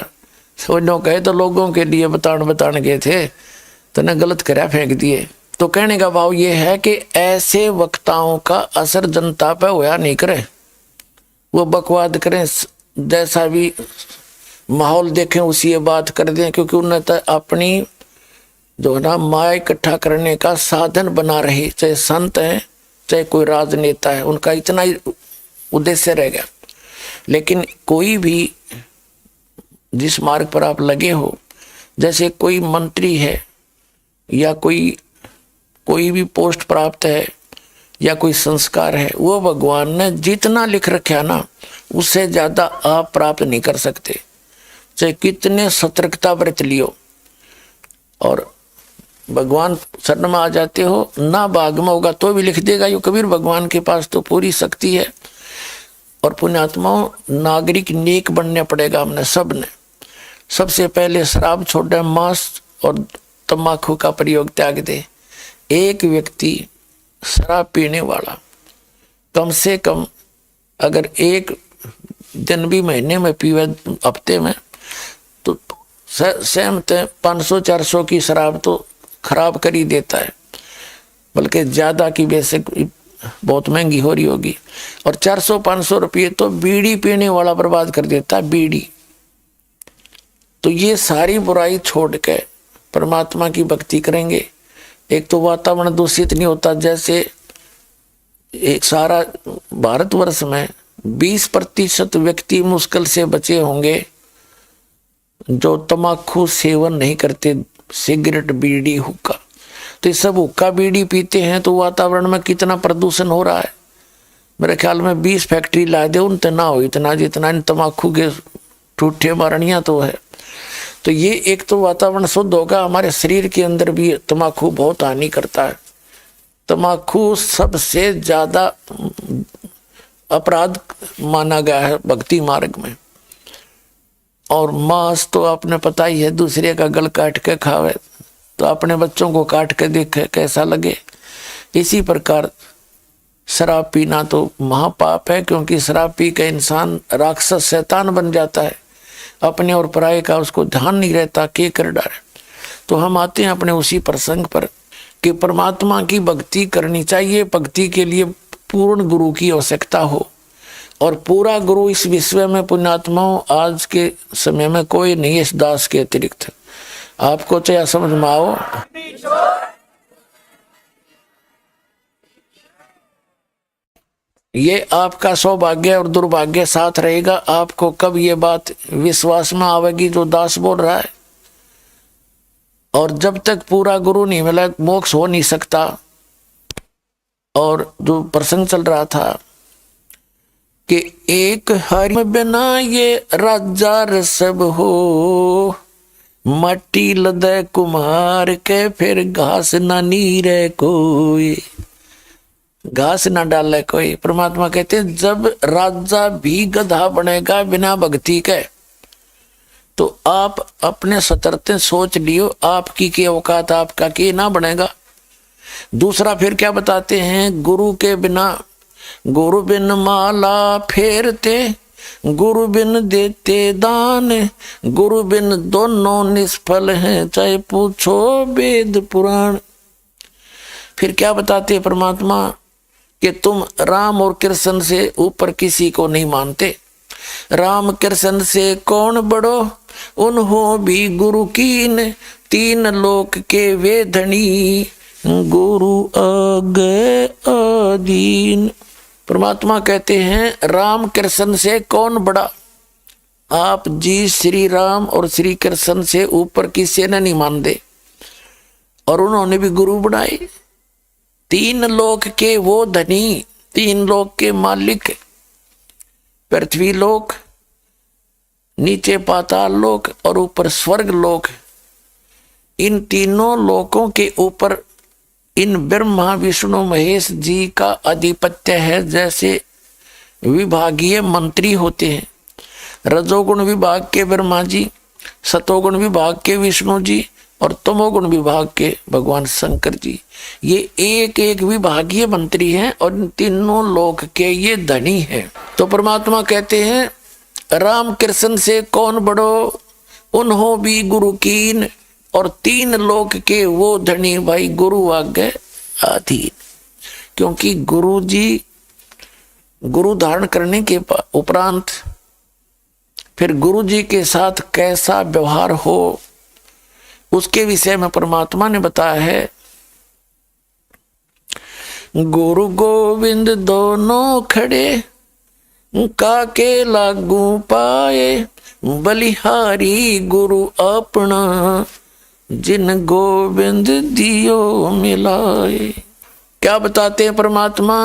तो कहे तो लोगों के लिए बतान गए थे, तो ने गलत करा फेंक दिए। तो कहने का भाव ये है कि ऐसे वक्ताओं का असर जनता पे होया नहीं करे, वो बकवाद करें, जैसा भी माहौल देखें उसी बात कर दें, क्योंकि उन्हें तो अपनी जो ना माया इकट्ठा करने का साधन बना रहे, चाहे संत हैं चाहे कोई राजनेता है, उनका इतना ही उद्देश्य रह गया। लेकिन कोई भी जिस मार्ग पर आप लगे हो, जैसे कोई मंत्री है या कोई भी पोस्ट प्राप्त है या कोई संस्कार है, वो भगवान ने जितना लिख रखा ना उससे ज्यादा आप प्राप्त नहीं कर सकते, चाहे कितने सतर्कता बरत लियो। और भगवान शरण में आ जाते हो ना, भाग में होगा तो भी लिख देगा यो कबीर, भगवान के पास तो पूरी शक्ति है। और पुण्यात्माओं, नागरिक नेक बनने पड़ेगा हमने सब ने। सबसे पहले शराब छोड़ दे, मांस और तंबाकू का प्रयोग त्याग दे। एक व्यक्ति शराब पीने वाला कम से कम अगर एक दिन भी महीने में पीवे, हफ्ते में, तो सहमत है 500-400 की शराब तो खराब कर ही देता है, बल्कि ज़्यादा की वैसे बहुत महंगी हो रही होगी। और 400-500 रुपये तो बीड़ी पीने वाला बर्बाद कर देता है। बीड़ी तो ये सारी बुराई छोड़ के परमात्मा की भक्ति करेंगे। एक तो वातावरण दूषित नहीं होता, जैसे एक सारा भारतवर्ष में 20% व्यक्ति मुश्किल से बचे होंगे जो तम्बाकू सेवन नहीं करते, सिगरेट, बीड़ी, हुक्का। तो ये सब हुक्का बीड़ी पीते हैं तो वातावरण में कितना प्रदूषण हो रहा है। मेरे ख्याल में 20 फैक्ट्री ला दे उन ना हो इतना जितना इन तम्बाकू के ठूठे मारनिया तो है। तो ये एक तो वातावरण शुद्ध होगा। हमारे शरीर के अंदर भी तम्बाकू बहुत हानि करता है। तम्बाकू सबसे ज्यादा अपराध माना गया है भक्ति मार्ग में। और मांस तो आपने पता ही है, दूसरे का गल काट के खावे तो अपने बच्चों को काट के देखे कैसा लगे। इसी प्रकार शराब पीना तो महापाप है, क्योंकि शराब पी के इंसान राक्षस शैतान बन जाता है। अपने और पराये का उसको ध्यान नहीं रहता, के कर डाले। तो हम आते हैं अपने उसी प्रसंग पर कि परमात्मा की भक्ति करनी चाहिए। भक्ति के लिए पूर्ण गुरु की आवश्यकता हो, और पूरा गुरु इस विश्व में पुण्यात्माओं आज के समय में कोई नहीं है इस दास के अतिरिक्त। आपको चाहे समझ में आओ, ये आपका सौभाग्य और दुर्भाग्य साथ रहेगा। आपको कब ये बात विश्वास में आवेगी जो दास बोल रहा है। और जब तक पूरा गुरु नहीं मिला मोक्ष हो नहीं सकता। और जो प्रसंग चल रहा था कि एक हरि बिना ये राजा रसब हो, मट्टी लदे कुम्हार के फिर घास ना नीरे कोई, घास ना डाले कोई। परमात्मा कहते जब राजा भी गधा बनेगा बिना भक्ति के, तो आप अपने सतर्कते सोच लियो आपकी के औकात आपका के ना बनेगा। दूसरा फिर क्या बताते हैं, गुरु के बिना, गुरु बिन माला फेरते, गुरु बिन देते दान, गुरु बिन दोनों निष्फल हैं, चाहे पूछो वेद पुराण। फिर क्या बताते हैं परमात्मा कि तुम राम और कृष्ण से ऊपर किसी को नहीं मानते। राम कृष्ण से कौन बड़ो, उन्हों भी गुरु कीन, तीन लोक के वे धनी, गुरु आगे आदीन। परमात्मा कहते हैं राम कृष्ण से कौन बड़ा। आप जी श्री राम और श्री कृष्ण से ऊपर किसी ने नहीं मान दे, और उन्होंने भी गुरु बनाए। तीन लोक के वो धनी, तीन लोक के मालिक, पृथ्वी लोक, नीचे पाताल लोक और ऊपर स्वर्ग लोक। इन तीनों लोकों के ऊपर इन ब्रह्मा विष्णु महेश जी का आधिपत्य है। जैसे विभागीय मंत्री होते हैं, रजोगुण विभाग के ब्रह्मा जी, सतोगुण विभाग के विष्णु जी और तमोगुण विभाग के भगवान शंकर जी। ये एक एक विभागीय मंत्री हैं और इन तीनों लोक के ये धनी हैं। तो परमात्मा कहते हैं राम कृष्ण से कौन बड़ो, उन्हों भी गुरु कीन, और तीन लोक के वो धनी भाई गुरु आगे अधीन। क्योंकि गुरु जी गुरु धारण करने के उपरांत फिर गुरु जी के साथ कैसा व्यवहार हो उसके विषय में परमात्मा ने बताया है। गुरु गोविंद दोनों खड़े, काके लागू पाए, बलिहारी गुरु अपना, जिन गोविंद दियो मिलाए। क्या बताते हैं परमात्मा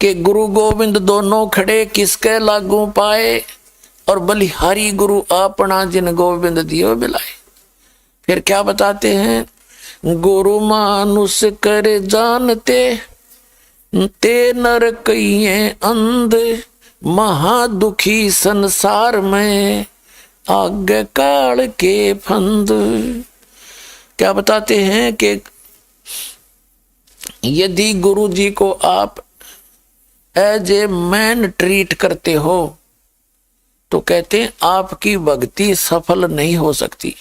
कि गुरु गोविंद दोनों खड़े किसके लागू पाए, और बलिहारी गुरु अपना, जिन गोविंद दियो मिलाए। फिर क्या बताते हैं, गुरु मानुष कर जानते, ते नर कहिए अंध, महादुखी संसार में, आगे काल के फंद। क्या बताते हैं कि यदि गुरु जी को आप एज ए मैन ट्रीट करते हो तो कहते हैं आपकी भक्ति सफल नहीं हो सकती।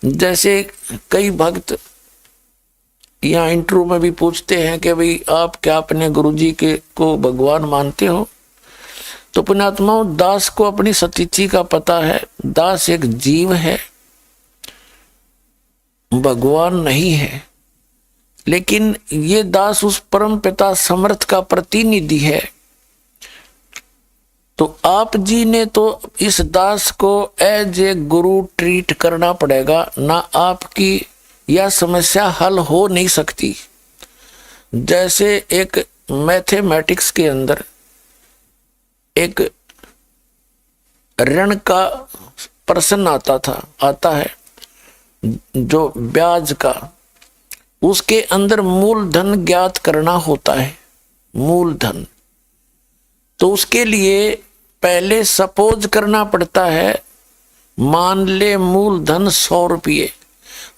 जैसे कई भक्त यहाँ इंटरव्यू में भी पूछते हैं कि भाई आप क्या अपने गुरु जी के को भगवान मानते हो, तो पुण्यात्माओं, दास को अपनी सतीची का पता है। दास एक जीव है, भगवान नहीं है, लेकिन ये दास उस परम पिता समर्थ का प्रतिनिधि है। तो आप जी ने तो इस दास को एज ए गुरु ट्रीट करना पड़ेगा, ना आपकी यह समस्या हल हो नहीं सकती। जैसे एक मैथमेटिक्स के अंदर एक ऋण का प्रश्न आता है जो ब्याज का, उसके अंदर मूलधन ज्ञात करना होता है, मूलधन। तो उसके लिए पहले सपोज करना पड़ता है, मान ले मूलधन 100 रुपये।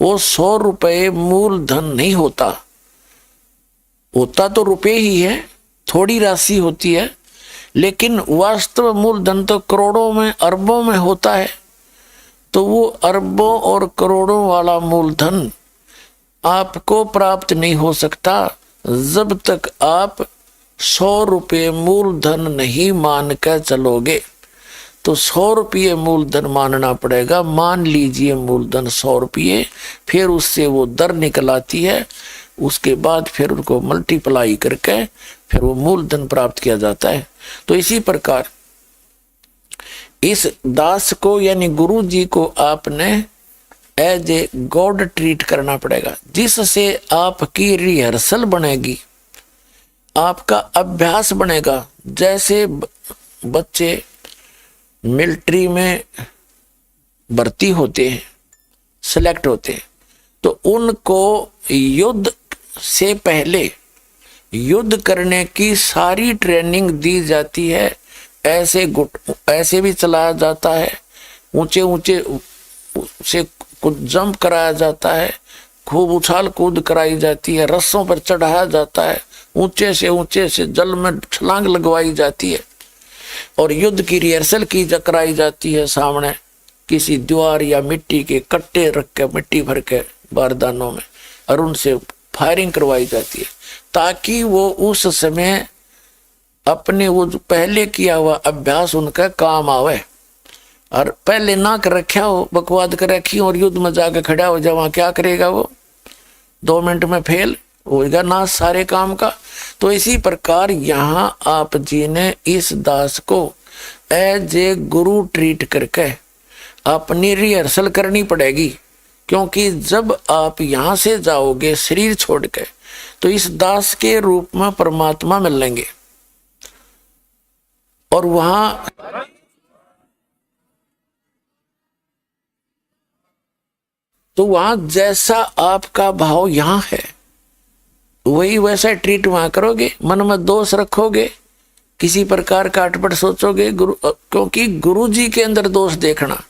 वो 100 रुपये मूलधन नहीं होता तो रुपये ही है, थोड़ी राशि होती है, लेकिन वास्तव मूलधन तो करोड़ों में अरबों में होता है। तो वो अरबों और करोड़ों वाला मूलधन आपको प्राप्त नहीं हो सकता जब तक आप 100 रुपये मूलधन नहीं मान कर चलोगे। तो 100 रुपये मूलधन मानना पड़ेगा। मान लीजिए मूलधन 100 रुपये, फिर उससे वो दर निकल आती है, उसके बाद फिर उनको मल्टीप्लाई करके फिर वो मूलधन प्राप्त किया जाता है। तो इसी प्रकार इस दास को यानी गुरु जी को आपने एज ए गॉड ट्रीट करना पड़ेगा, जिससे आपकी रिहर्सल बनेगी, आपका अभ्यास बनेगा। जैसे बच्चे मिलिट्री में भर्ती होते हैं, सिलेक्ट होते हैं, तो उनको युद्ध से पहले युद्ध करने की सारी ट्रेनिंग दी जाती है। ऐसे भी चलाया जाता है, ऊंचे ऊंचे से कुछ जंप कराया जाता है, खूब उछाल कूद कराई जाती है, रस्सों पर चढ़ाया जाता है, ऊंचे से जल में छलांग लगवाई जाती है, और युद्ध की रिहर्सल कराई जाती है। सामने किसी दीवार या मिट्टी के कट्टे रख के, मिट्टी भर के बारदानों में, और उनसे फायरिंग करवाई जाती है, ताकि वो उस समय अपने वो जो पहले किया हुआ अभ्यास उनका काम आवे। और पहले ना कर रखा हो, बकवाद कर रखी और युद्ध में जाकर खड़ा हो जाए, वहां क्या करेगा वो? 2 मिनट में फेल होगा ना सारे काम का। तो इसी प्रकार यहाँ आप जी ने इस दास को एज ए गुरु ट्रीट करके अपनी रिहर्सल करनी पड़ेगी, क्योंकि जब आप यहाँ से जाओगे शरीर छोड़ के, तो इस दास के रूप में परमात्मा मिल लेंगे, और वहां जैसा आपका भाव यहाँ है वही वैसा ट्रीट वहां करोगे। मन में दोष रखोगे, किसी प्रकार का अटपट सोचोगे, क्योंकि गुरु जी के अंदर दोष देखना,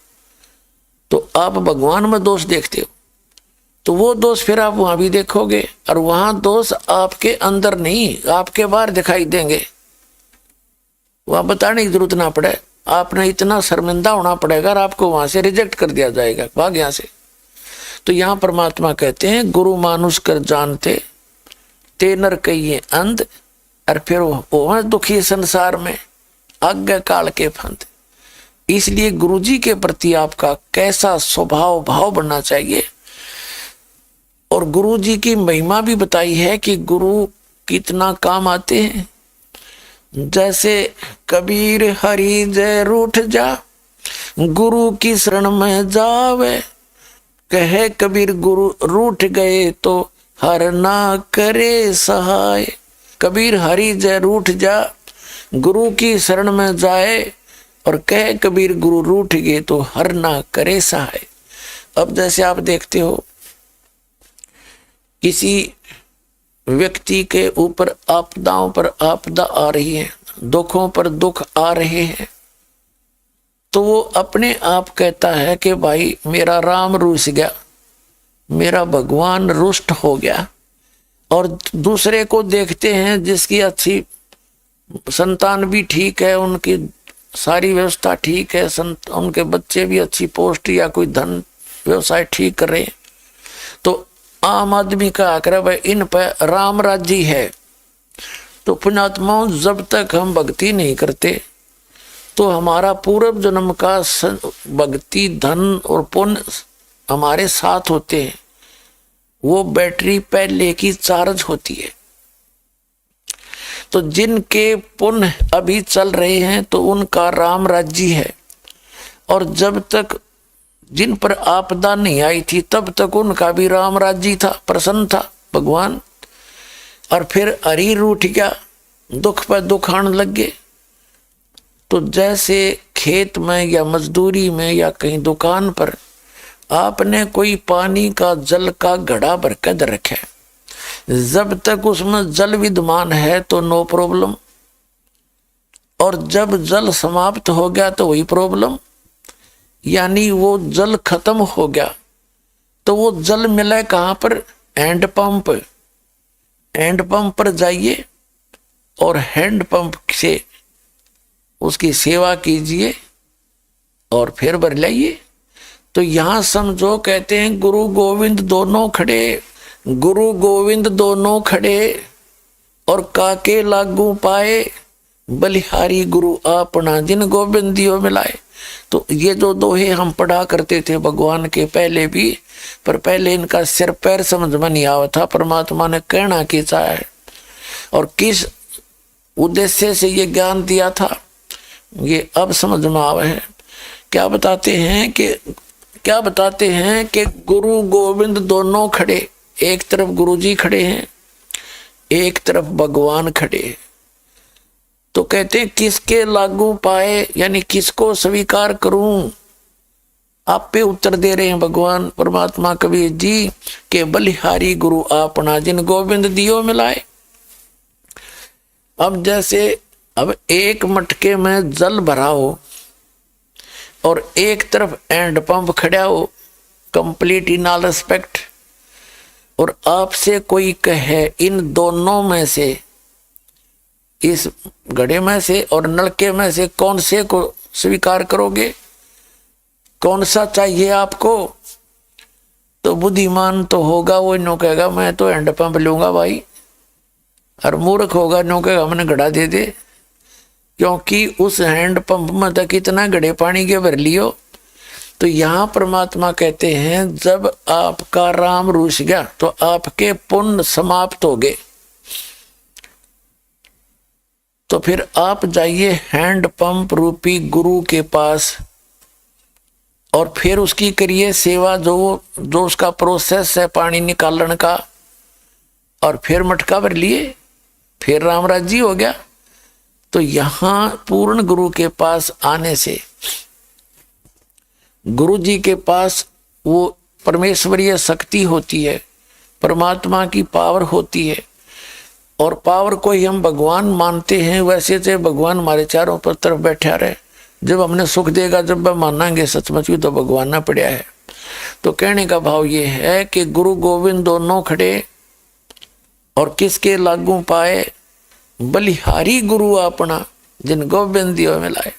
तो आप भगवान में दोष देखते हो, तो वो दोष फिर आप वहां भी देखोगे, और वहां दोष आपके अंदर नहीं आपके बाहर दिखाई देंगे। वहां बताने की जरूरत ना पड़े, आपने इतना शर्मिंदा होना पड़ेगा और आपको वहां से रिजेक्ट कर दिया जाएगा, भाग यहां से। तो यहाँ परमात्मा कहते हैं, गुरु मानुष कर जानते ते नर कहिए अंध, और फिर वो दुखी संसार में आज्ञा काल के फंद। इसलिए गुरु जी के प्रति आपका कैसा स्वभाव भाव बनना चाहिए। और गुरु जी की महिमा भी बताई है कि गुरु कितना काम आते हैं। जैसे कबीर हरि जय रूठ जा, गुरु की शरण में जावे, कहे कबीर गुरु रूठ गए तो हर ना करे सहाय। कबीर हरि जय रूठ जा, गुरु की शरण में जाए, और कहे कबीर गुरु रूठ गए तो हर ना करे सहाय। अब जैसे आप देखते हो किसी व्यक्ति के ऊपर आपदाओं पर आपदा आ रही है, दुखों पर दुख आ रहे हैं, तो वो अपने आप कहता है कि भाई मेरा राम रूठ गया, मेरा भगवान रुष्ट हो गया। और दूसरे को देखते हैं जिसकी अच्छी संतान भी ठीक है, उनकी सारी व्यवस्था ठीक है, उनके बच्चे भी अच्छी पोस्ट या कोई धन व्यवसाय ठीक कर रहे हैं, तो आम आदमी का आकर भाई इन पर राम राज्य है। तो पुण्यात्माओं, जब तक हम भक्ति नहीं करते, तो हमारा पूर्व जन्म का भक्ति धन और पुण्य हमारे साथ होते हैं, वो बैटरी पहले की चार्ज होती है। तो जिनके पुण्य अभी चल रहे हैं तो उनका राम राज्य है, और जब तक जिन पर आपदा नहीं आई थी तब तक उनका भी राम राज्य था, प्रसन्न था भगवान। और फिर हरि रूठ गया, दुख पर दुख आने लग गए। तो जैसे खेत में या मजदूरी में या कहीं दुकान पर आपने कोई पानी का जल का घड़ा भर कर रखा है, जब तक उसमें जल विद्यमान है तो नो प्रॉब्लम, और जब जल समाप्त हो गया तो वही प्रॉब्लम। यानी वो जल खत्म हो गया तो वो जल मिला कहाँ पर? Hand pump. हैंड पंप पर जाइए और हैंड पंप से उसकी सेवा कीजिए और फिर भर लाइए। तो यहां समझो, कहते हैं गुरु गोविंद दोनों खड़े, गुरु गोविंद दोनों खड़े और काके लागू पाए, बलिहारी गुरु आपना जिन गोविंदियों मिलाए। तो ये जो दोहे हम पढ़ा करते थे भगवान के पहले भी, पर पहले इनका सिर पैर समझ में नहीं आवा था परमात्मा ने कहना क्या चाहा है और किस उद्देश्य से ये ज्ञान दिया था, ये अब समझ में आवा है। क्या बताते हैं कि गुरु गोविंद दोनों खड़े, एक तरफ गुरु जी खड़े हैं, एक तरफ भगवान खड़े हैं। तो कहते हैं किसके लागू पाए, यानी किसको स्वीकार करूं। आप पे उत्तर दे रहे हैं भगवान परमात्मा कबीर जी के बलिहारी गुरु आपना जिन गोविंद दियो मिलाए। अब जैसे अब एक मटके में जल भरा हो और एक तरफ हैंड पंप खड़ा हो, कंप्लीट इन ऑल रिस्पेक्ट, और आपसे कोई कहे इन दोनों में से, इस घड़े में से और नलके में से कौन से को स्वीकार करोगे, कौन सा चाहिए आपको? तो बुद्धिमान तो होगा वो नो कहेगा मैं तो हैंड पंप लूंगा भाई, और मूर्ख होगा नो कहेगा मैंने घड़ा दे दे, क्योंकि उस हैंड पंप में तक कितना घड़े पानी के भर लियो। तो यहां परमात्मा कहते हैं जब आपका राम रूस गया तो आपके पुण्य समाप्त हो गए, तो फिर आप जाइए हैंड पंप रूपी गुरु के पास और फिर उसकी करिए सेवा, जो उसका प्रोसेस है पानी निकालने का, और फिर मटका भर लिए, फिर राम राज्य हो गया। तो यहां पूर्ण गुरु के पास आने से, गुरु जी के पास वो परमेश्वरीय शक्ति होती है, परमात्मा की पावर होती है, और पावर को ही हम भगवान मानते हैं। वैसे तो भगवान हमारे चारों पर तरफ बैठा रहे, जब हमने सुख देगा जब हम मानेंगे सचमुच भी तो भगवान ना पड़ा है। तो कहने का भाव ये है कि गुरु गोविंद दोनों खड़े और किसके लागू पाए, बलिहारी गुरु अपना जिन गोविंदियों में लाए।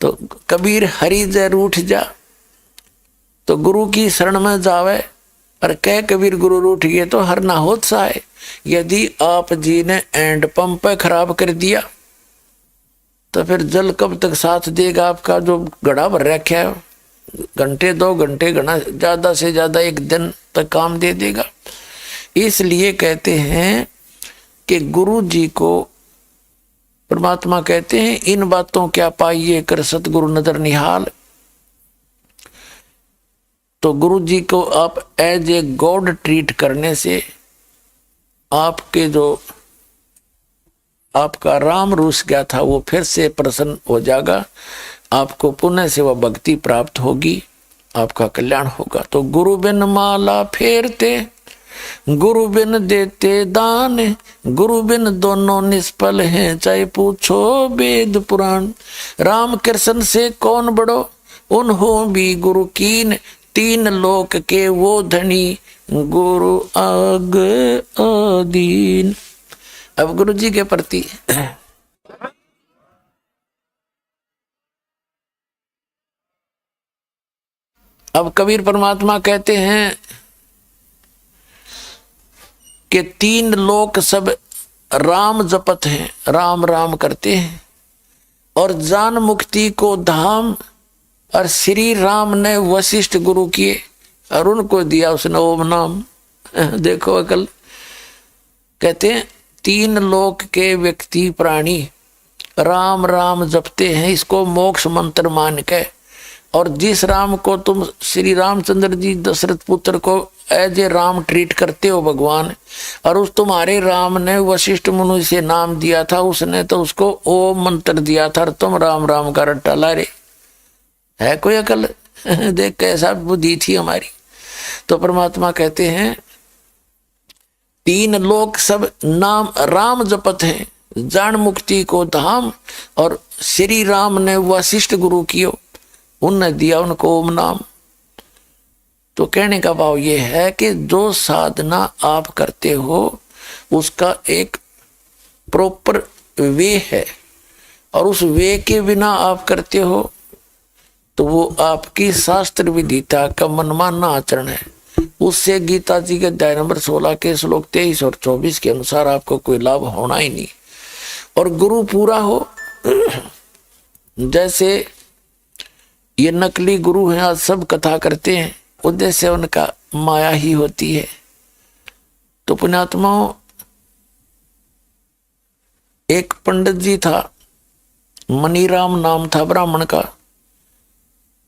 तो कबीर हरि जय रूठ जा, तो गुरु की शरण में जावे, और कह कबीर गुरु रूठ गए तो हर ना होत सा है। यदि आप जी ने एंड पंप खराब कर दिया तो फिर जल कब तक साथ देगा आपका जो घड़ा भर रखा है? घंटे 2 घंटे, घना ज्यादा से ज्यादा 1 दिन तक काम दे देगा। इसलिए कहते हैं कि गुरु जी को परमात्मा कहते हैं इन बातों क्या पाइए कर सतगुरु नजर निहाल। तो गुरु जी को आप एज ए गॉड ट्रीट करने से आपके जो आपका राम रूस गया था वो फिर से प्रसन्न हो जाएगा, आपको पुण्य से वह भक्ति प्राप्त होगी, आपका कल्याण होगा। तो गुरु बिन माला फेरते, गुरु बिन देते दान, गुरु बिन दोनों निष्फल हैं, चाहे पूछो वेद पुराण। राम कृष्ण से कौन बड़ो, उन्हों भी गुरु कीन, 3 लोक के वो धनी, गुरु आग अधीन। अब गुरु जी के प्रति अब कबीर परमात्मा कहते हैं कि 3 लोक सब राम जपत हैं, राम राम करते हैं, और जान मुक्ति को धाम, और श्री राम ने वशिष्ठ गुरु किए और उनको दिया उसने ओम नाम। देखो अकल। कहते हैं 3 लोक के व्यक्ति प्राणी राम राम जपते हैं, इसको मोक्ष मंत्र मान के। और जिस राम को तुम श्री रामचंद्र जी दशरथ पुत्र को एज ए राम ट्रीट करते हो भगवान, और उस तुम्हारे राम ने वशिष्ठ मुनि से नाम दिया था, उसने तो उसको ओम मंत्र दिया था, और तुम राम राम का रट्टा ला रहे। है कोई अकल? देख कैसा बुद्धि थी हमारी। तो परमात्मा कहते हैं 3 लोक सब नाम राम जपत हैं, जान मुक्ति को धाम, और श्री राम ने वशिष्ठ गुरु कियो, उनने दिया उनको ओम नाम। तो कहने का भाव ये है कि जो साधना आप करते हो उसका एक प्रॉपर वे है, और उस वे के बिना आप करते हो तो वो आपकी शास्त्र विधिता का मनमाना आचरण है। उससे गीता जी के अध्याय नंबर 16 के श्लोक 23 और 24 के अनुसार आपको कोई लाभ होना ही नहीं। और गुरु पूरा हो, जैसे ये नकली गुरु हैं आज सब कथा करते हैं, उद्देश्य उनका माया ही होती है। तो पुण्यात्माओं, एक पंडित जी था, मनीराम नाम था ब्राह्मण का।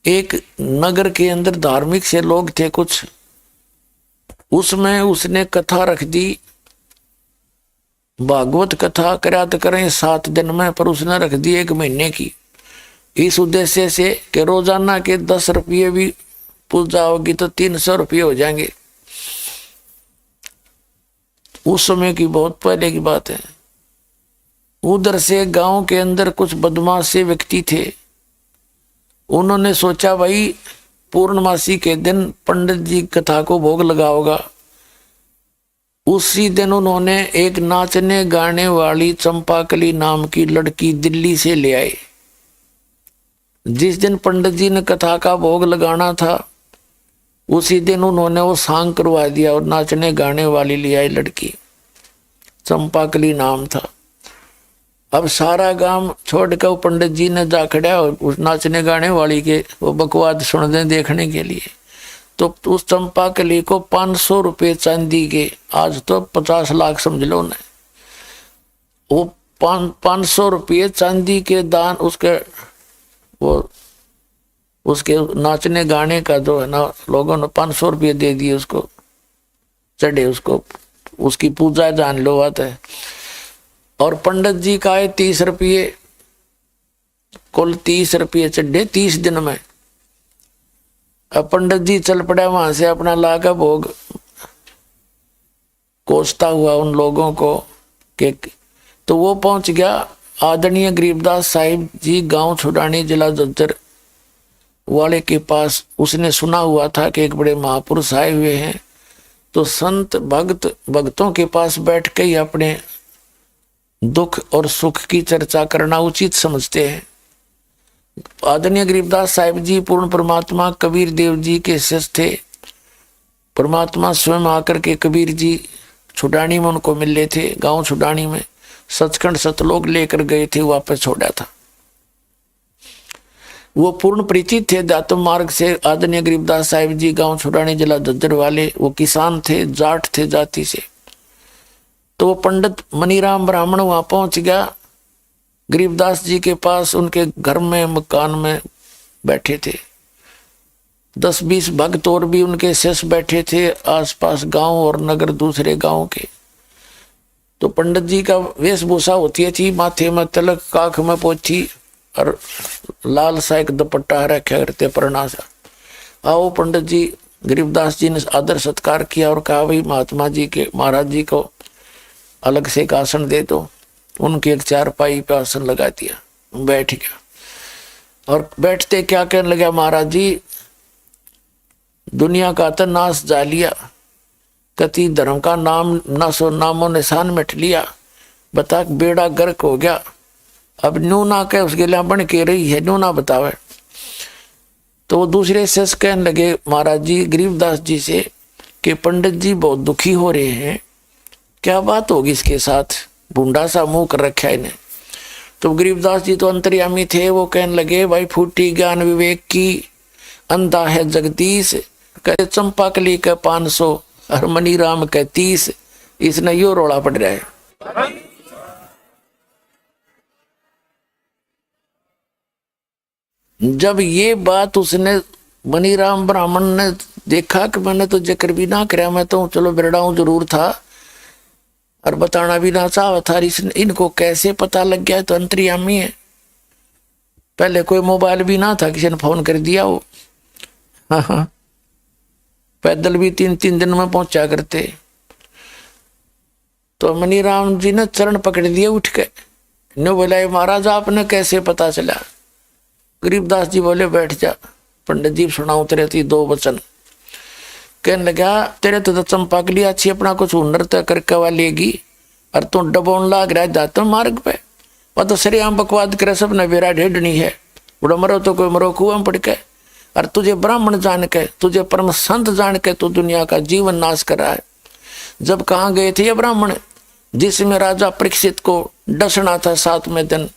एक नगर के अंदर धार्मिक से लोग थे कुछ, उसमें उसने कथा रख दी, भागवत कथा करा तो करें 7 दिन में, पर उसने रख दी 1 महीने की, इस उद्देश्य से कि रोजाना के 10 रुपये भी पूजा होगी तो 300 रुपये हो जाएंगे। उस समय की बहुत पहले की बात है। उधर से गांव के अंदर कुछ बदमाश से व्यक्ति थे, उन्होंने सोचा भाई पूर्णमासी के दिन पंडित जी कथा को भोग लगाओगा। उसी दिन उन्होंने एक नाचने गाने वाली चंपाकली नाम की लड़की दिल्ली से ले आए। जिस दिन पंडित जी ने कथा का भोग लगाना था उसी दिन उन्होंने वो सांग करवा दिया, और नाचने गाने वाली ले आई लड़की, चंपाकली नाम था। अब सारा गांव छोड़कर वो पंडित जी ने जा खड़ा और उस नाचने गाने वाली के वो बकवाद सुनने देखने के लिए। तो उस चंपाकली को 500 रुपये चांदी के, आज तो 50 लाख समझ लो ने, वो 500 रुपये चांदी के दान उसके वो उसके नाचने गाने का जो है ना, लोगों ने 500 रुपये दे दिए उसको, चढ़े उसको, उसकी पूजा जान लो बात है। और पंडित जी का है 30 रुपये, कुल 30 रुपये चढ़े 30 दिन में। अब पंडित जी चल पड़ा वहां से अपना लागा भोग कोसता हुआ उन लोगों को के। तो वो पहुंच गया आदरणीय गरीबदास साहिब जी गांव छुड़ानी जिला झज्जर वाले के पास। उसने सुना हुआ था कि एक बड़े महापुरुष आए हुए हैं, तो संत भक्तों के पास बैठ के ही अपने दुख और सुख की चर्चा करना उचित समझते हैं। आदरणीय गरीबदास साहिब जी पूर्ण परमात्मा कबीर देव जी के शिष्य थे। परमात्मा स्वयं आकर के कबीर जी छुड़ानी में उनको मिले थे। गांव छुड़ानी में सचखंड सतलोक लेकर गए थे, वापस छोड़ा था। वो पूर्ण परिचित थे दातम मार्ग से। आदरणीय गरीबदास साहिब जी गांव छुड़ानी जिला झज्जर वाले, वो किसान थे, जाट थे जाति से। तो पंडित मनीराम ब्राह्मण वहां पहुंच गया गरीबदास जी के पास। उनके घर में मकान में बैठे थे 10-20 भक्त और भी उनके शिष्य बैठे थे, आसपास गांव और नगर दूसरे गांव के। तो पंडित जी का वेशभूषा होती थी, माथे में तिलक, काख में पोथी और लाल सा एक दुपट्टा रखा करते परना सा। आओ पंडित जी, गरीबदास जी ने आदर सत्कार किया और कहा भाई महात्मा जी के महाराज जी को अलग से एक आसन दे दो। उनकी एक चारपाई पे आसन लगा दिया, बैठ गया। और बैठते क्या कहने लगा, महाराज जी दुनिया का तो नाश जा लिया, कति धर्म का नाम नामो निशान मिट लिया, बता बेड़ा गर्क हो गया। अब न्यू ना कह उसके लिए बन के रही है, न्यू ना बतावे। तो वो दूसरे शिष्य कहने लगे महाराज जी गरीबदास जी से कि पंडित जी बहुत दुखी हो रहे हैं, क्या बात होगी इसके साथ, बूंदा सा मुंह कर रखा है इन्हें। तो गरीबदास जी तो अंतर्यामी थे, वो कहने लगे भाई फूटी ज्ञान विवेक की, अंधा है जगदीश, कहते चंपा कली के 500 और मनी राम के 30। इसने यो रोड़ा पड़ रहा है। जब ये बात उसने मनीराम ब्राह्मण ने देखा कि मैंने तो जिक्र भी ना कराया, मैं तो चलो बिरड़ाऊं जरूर था और बताना भी ना चाहा था, इनको कैसे पता लग गया, तो अंतर्यामी है। पहले कोई मोबाइल भी ना था, किसी ने फोन कर दिया हो। हाँ, पैदल भी 3-3 दिन में पहुंचा करते। तो मनीराम जी ने चरण पकड़ दिए उठ के, ने बोला महाराज आपने कैसे पता चला? गरीबदास जी बोले बैठ जा, पंडित जी सुनाऊं तेरे थी 2 वचन। कहने लगा तेरे तो चंपा के लिए अच्छी अपना कुछ हुनर तय करके वा लेगी, और तू डबोन लाग रहा जाते मार्ग पे, वह तो सरियाम बकवाद करे सब नवेरा ढेडनी है, उड़ा मरो तो कोई मरो कुआं पड़ के, और तुझे ब्राह्मण जान के, तुझे परम संत जान के तू दुनिया का जीवन नाश कर रहा है। जब कहाँ गए थे ये ब्राह्मण, जिसमें राजा परीक्षित को डसना था 7वें दिन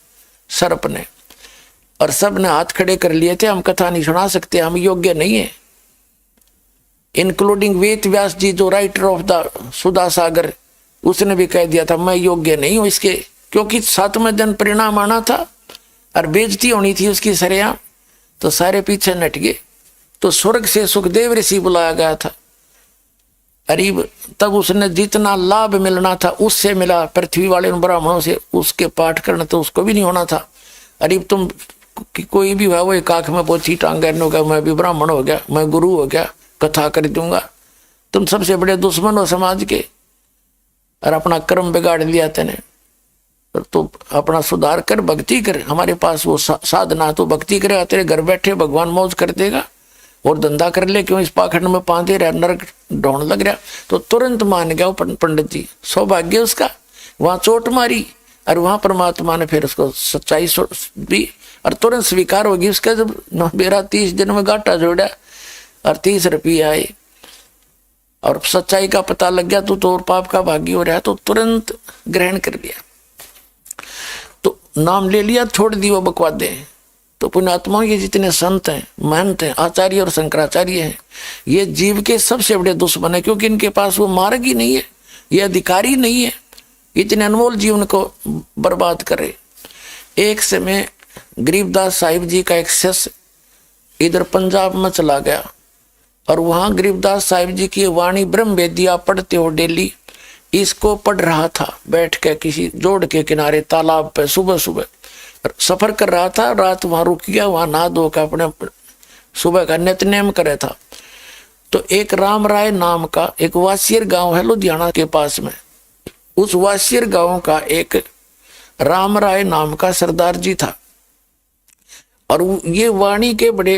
सर्प ने, और सब ने हाथ खड़े कर लिए थे, हम कथा नहीं सुना सकते, हम योग्य नहीं है, इंक्लूडिंग वेद व्यास जी जो राइटर ऑफ द सुधा सागर, उसने भी कह दिया था मैं योग्य नहीं हूं इसके, क्योंकि 7वें दिन परिणाम आना था और बेइज्जती होनी थी उसकी सरेआम। तो सारे पीछे नट गए। तो स्वर्ग से सुखदेव ऋषि बुलाया गया था, अरीब तब उसने जितना लाभ मिलना था उससे मिला, पृथ्वी वाले ब्राह्मणों से उसके पाठ करना तो उसको भी नहीं होना था। अरीब तुम कि कोई भी हुआ वो एक आंख में पोथी टांगने हो गया, मैं भी ब्राह्मण हो गया, मैं गुरु हो गया, कथा कर दूंगा, तुम सबसे बड़े दुश्मन हो समाज के, और अपना कर्म बिगाड़ लिया तेने। तो अपना सुधार कर, भक्ति कर, हमारे पास वो साधना, तो भक्ति करेगा तेरे घर बैठे भगवान मौज कर देगा, और धंधा कर ले, क्यों इस पाखंड में पाते रहा, नरक ढोंड लग रहा। तो तुरंत मान गया पंडित जी, सौभाग्य उसका, वहां चोट मारी और वहां परमात्मा ने फिर उसको सच्चाई दी और तुरंत स्वीकार होगी उसका। जब मेरा 30 दिन में घाटा जोड़ा और 30 रुपये आए और सच्चाई का पता लग गया, तो और पाप का भागी हो रहा है, तो तुरंत ग्रहण कर लिया, तो नाम ले लिया, छोड़ दी वो बकवादें। तो पुण्यात्माओं ये जितने संत हैं, महंत हैं, आचार्य और शंकराचार्य हैं, ये जीव के सबसे बड़े दुश्मन है, क्योंकि इनके पास वो मार्ग ही नहीं है, ये अधिकारी नहीं है, इतने अनमोल जीवन को बर्बाद करे। एक समय गरीबदास साहिब जी का एक शिष्य इधर पंजाब में चला गया, और वहां गरीबदास साहिब जी की वाणी ब्रह्म वेदिया पढ़ते हो डेली, इसको पढ़ रहा था बैठ के किसी जोड़ के किनारे तालाब पे। सुबह सुबह सफर कर रहा था, रात वहां रुक गया, वहां नहा धो का अपने सुबह का नित्यनेम करे था। तो एक राम राय नाम का एक वासियर गांव है लुधियाना के पास में, उस वासियर गांव का एक राम राय नाम का सरदार जी था, और ये वाणी के बड़े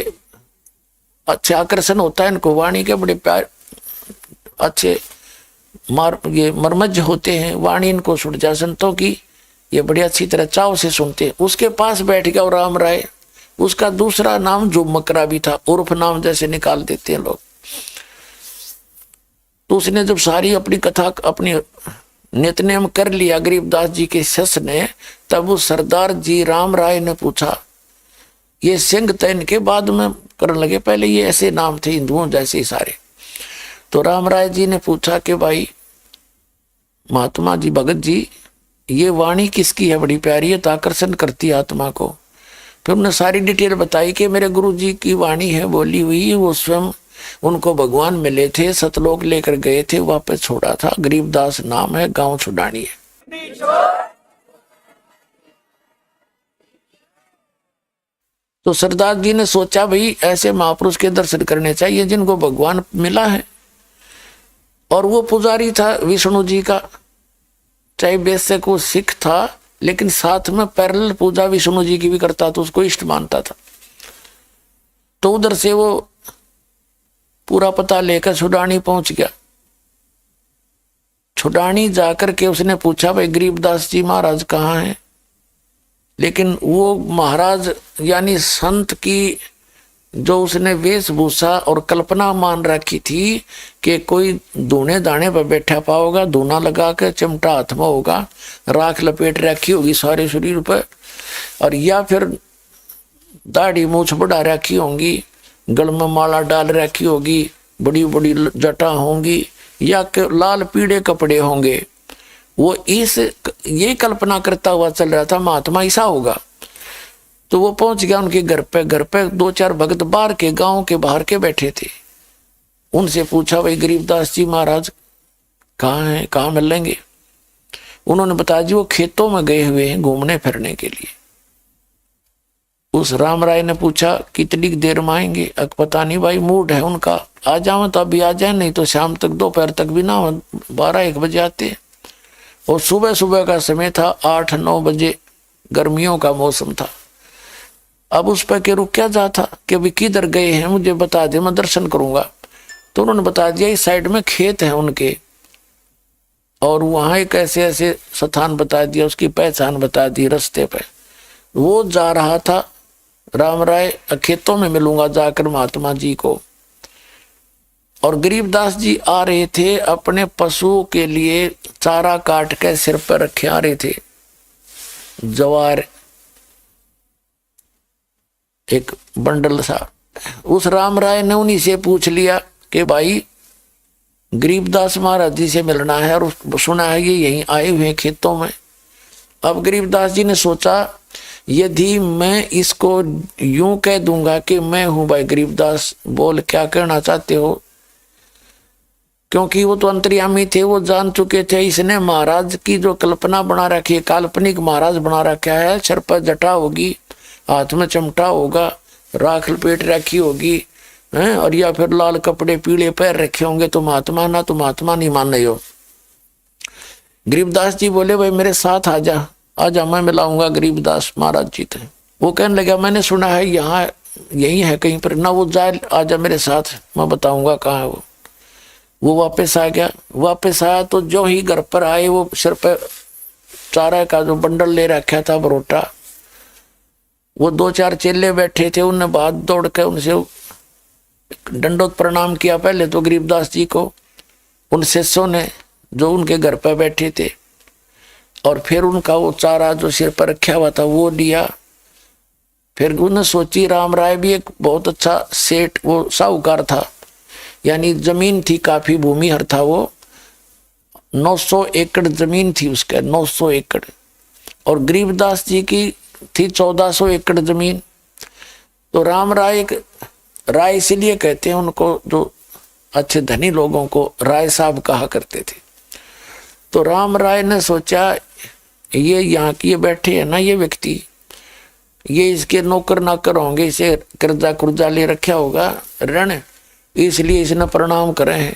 अच्छे आकर्षण होता है इनको, वाणी के बड़े प्यार अच्छे ये मर्मज्ज होते हैं, वाणी इनको सुन जा संतों की ये बड़ी अच्छी तरह चाव से सुनते हैं। उसके पास बैठ गया और राम राय, उसका दूसरा नाम जुमकरा भी था, उर्फ नाम जैसे निकाल देते हैं लोग। तो उसने जब सारी अपनी कथा अपनी नित्यनेम कर लिया गरीबदास जी के शिष्य ने, तब वो सरदार जी राम राय ने पूछा, ये सिंह तैन के बाद में करने लगे, पहले ये ऐसे नाम थे हिंदुओं जैसे ही सारे। तो राम राय जी ने पूछा कि भाई महात्मा जी, भगत जी, ये वाणी किसकी है, बड़ी प्यारी है, तो आकर्षण करती है आत्मा को। फिर उन्होंने सारी डिटेल बताई कि मेरे गुरु जी की वाणी है, बोली हुई है, वो स्वयं उनको भगवान मिले थे, सतलोक लेकर गए थे, वापस छोड़ा था, गरीबदास नाम है, गांव छुड़ानी है। तो सरदार जी ने सोचा भाई ऐसे महापुरुष के दर्शन करने चाहिए जिनको भगवान मिला है, और वो पुजारी था विष्णु जी का, चाहे बेशक वो सिख था, लेकिन साथ में पैरेलल पूजा विष्णु जी की भी करता, तो उसको इष्ट मानता था। तो उधर से वो पूरा पता लेकर छुड़ानी पहुंच गया। छुड़ानी जाकर के उसने पूछा भाई गरीबदास जी महाराज कहाँ हैं, लेकिन वो महाराज यानी संत की जो उसने वेशभूषा और कल्पना मान रखी थी कि कोई धूने दाने पर बैठा पाओगा, धूना लगा के चिमटा हाथ में होगा, राख लपेट रखी होगी सारे शरीर पर, और या फिर दाढ़ी मूछ बढ़ा रखी होंगी, गल में माला डाल रखी होगी, बड़ी बड़ी जटा होंगी, या लाल पीले कपड़े होंगे। वो ये कल्पना करता हुआ चल रहा था महात्मा ऐसा होगा। तो वो पहुंच गया उनके घर पे। घर पे 2-4 भक्त बाहर के, गांव के बाहर के बैठे थे। उनसे पूछा, भाई गरीबदास जी महाराज कहाँ हैं, कहाँ मिलेंगे? उन्होंने बताया, जी वो खेतों में गए हुए हैं घूमने फिरने के लिए। उस राम राय ने पूछा, कितनी देर में आएंगे? पता नहीं भाई, मूड है उनका, आ जाओ तो अभी आ जाए, नहीं तो शाम तक, दोपहर तक भी ना, 12-1 बजे आते। और सुबह सुबह का समय था, 8-9 बजे, गर्मियों का मौसम था। अब उस पर के रुक क्या जाता कि अभी किधर गए हैं, मुझे बता दे, मैं दर्शन करूंगा। तो उन्होंने बता दिया, इस साइड में खेत है उनके, और वहां एक ऐसे ऐसे स्थान बता दिया, उसकी पहचान बता दी रास्ते पे। वो जा रहा था राम राय, खेतों में मिलूंगा जाकर महात्मा जी को। और गरीबदास जी आ रहे थे, अपने पशुओं के लिए चारा काट के सिर पर रखे आ रहे थे, जवार एक बंडल सा। उस राम राय ने उन्हीं से पूछ लिया कि भाई गरीबदास महाराज जी से मिलना है, और सुना है ये यहीं आए हुए हैं खेतों में। अब गरीबदास जी ने सोचा, यदि मैं इसको यूं कह दूंगा कि मैं हूं भाई गरीबदास, बोल क्या कहना चाहते हो, क्योंकि वो तो अंतर्यामी थे, वो जान चुके थे इसने महाराज की जो कल्पना बना रखी है, काल्पनिक महाराज बना रखा है, सर पर जटा होगी, हाथ में चमटा होगा, राख लपेट रखी होगी हैं, और या फिर लाल कपड़े पीले पैर रखे होंगे, तो महात्मा ना, तो महात्मा नहीं मान रहे हो। गरीबदास जी बोले, भाई मेरे साथ आजा, मैं मिलाऊंगा गरीबदास महाराज जी थे। वो कहने लगा, मैंने सुना है यहाँ यही है कहीं पर ना, वो जाए, आजा मेरे साथ, मैं बताऊंगा कहाँ है वो वापस आ गया। वापस आया तो जो ही घर पर आए, वो सिर पर चारा का जो बंडल ले रखा था, बरोटा, वो 2-4 चेले बैठे थे, उनने बात दौड़ के उनसे दंडोत प्रणाम किया पहले तो गरीबदास जी को, उन शिष्यों ने जो उनके घर पर बैठे थे, और फिर उनका वो चारा जो सिर पर रखा हुआ था वो लिया। फिर उन्हें सोची, राम राय भी एक बहुत अच्छा सेठ, वो साहूकार था, यानी जमीन थी काफी, भूमिहर था वो, 900 एकड़ जमीन थी उसके, 900 एकड़। और गरीबदास जी की थी 1400 एकड़ जमीन। तो राम राय, एक राय इसलिए कहते हैं उनको, जो अच्छे धनी लोगों को राय साहब कहा करते थे। तो राम राय ने सोचा, ये यहाँ की बैठे है ना ये व्यक्ति, ये इसके नौकर नाकर होंगे, इसे कर्जा कुर्जा ले रखा होगा ऋण, इसलिए इसने प्रणाम करे हैं।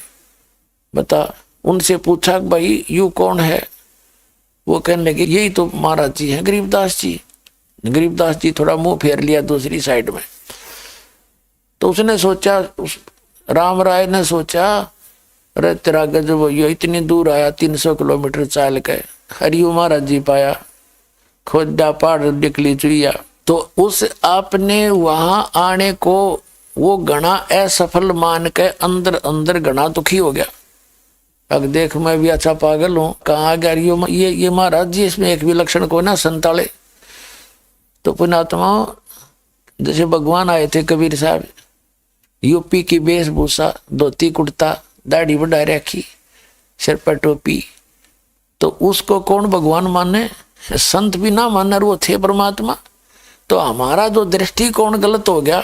बता, उनसे पूछा, भाई यू कौन है? वो कहने लगे, यही तो महाराज जी हैं गरीबदास जी। गरीबदास जी थोड़ा मुंह फेर लिया दूसरी साइड में। तो उसने सोचा, राम राय ने सोचा, अरे तेरा गजब हो, ये इतनी दूर आया, 300 किलोमीटर चाल के, हरिओ महाराज जी पाया, खोदा पहाड़ निकली चुड़िया। तो उस आपने वहां आने को वो घना असफल मान के अंदर अंदर घना दुखी हो गया। अब देख, मैं भी अच्छा पागल हूं, कहाँ आ गया ये महाराज जी, इसमें एक भी लक्षण को ना संताले। तो पुणात्मा, जैसे भगवान आए थे कबीर साहब, यूपी की वेशभूषा, धोती कुर्ता, दाढ़ी बढ़ा रखी, सिर पर टोपी, तो उसको कौन भगवान माने? संत भी ना माने, वो थे परमात्मा। तो हमारा जो दृष्टिकोण गलत हो गया,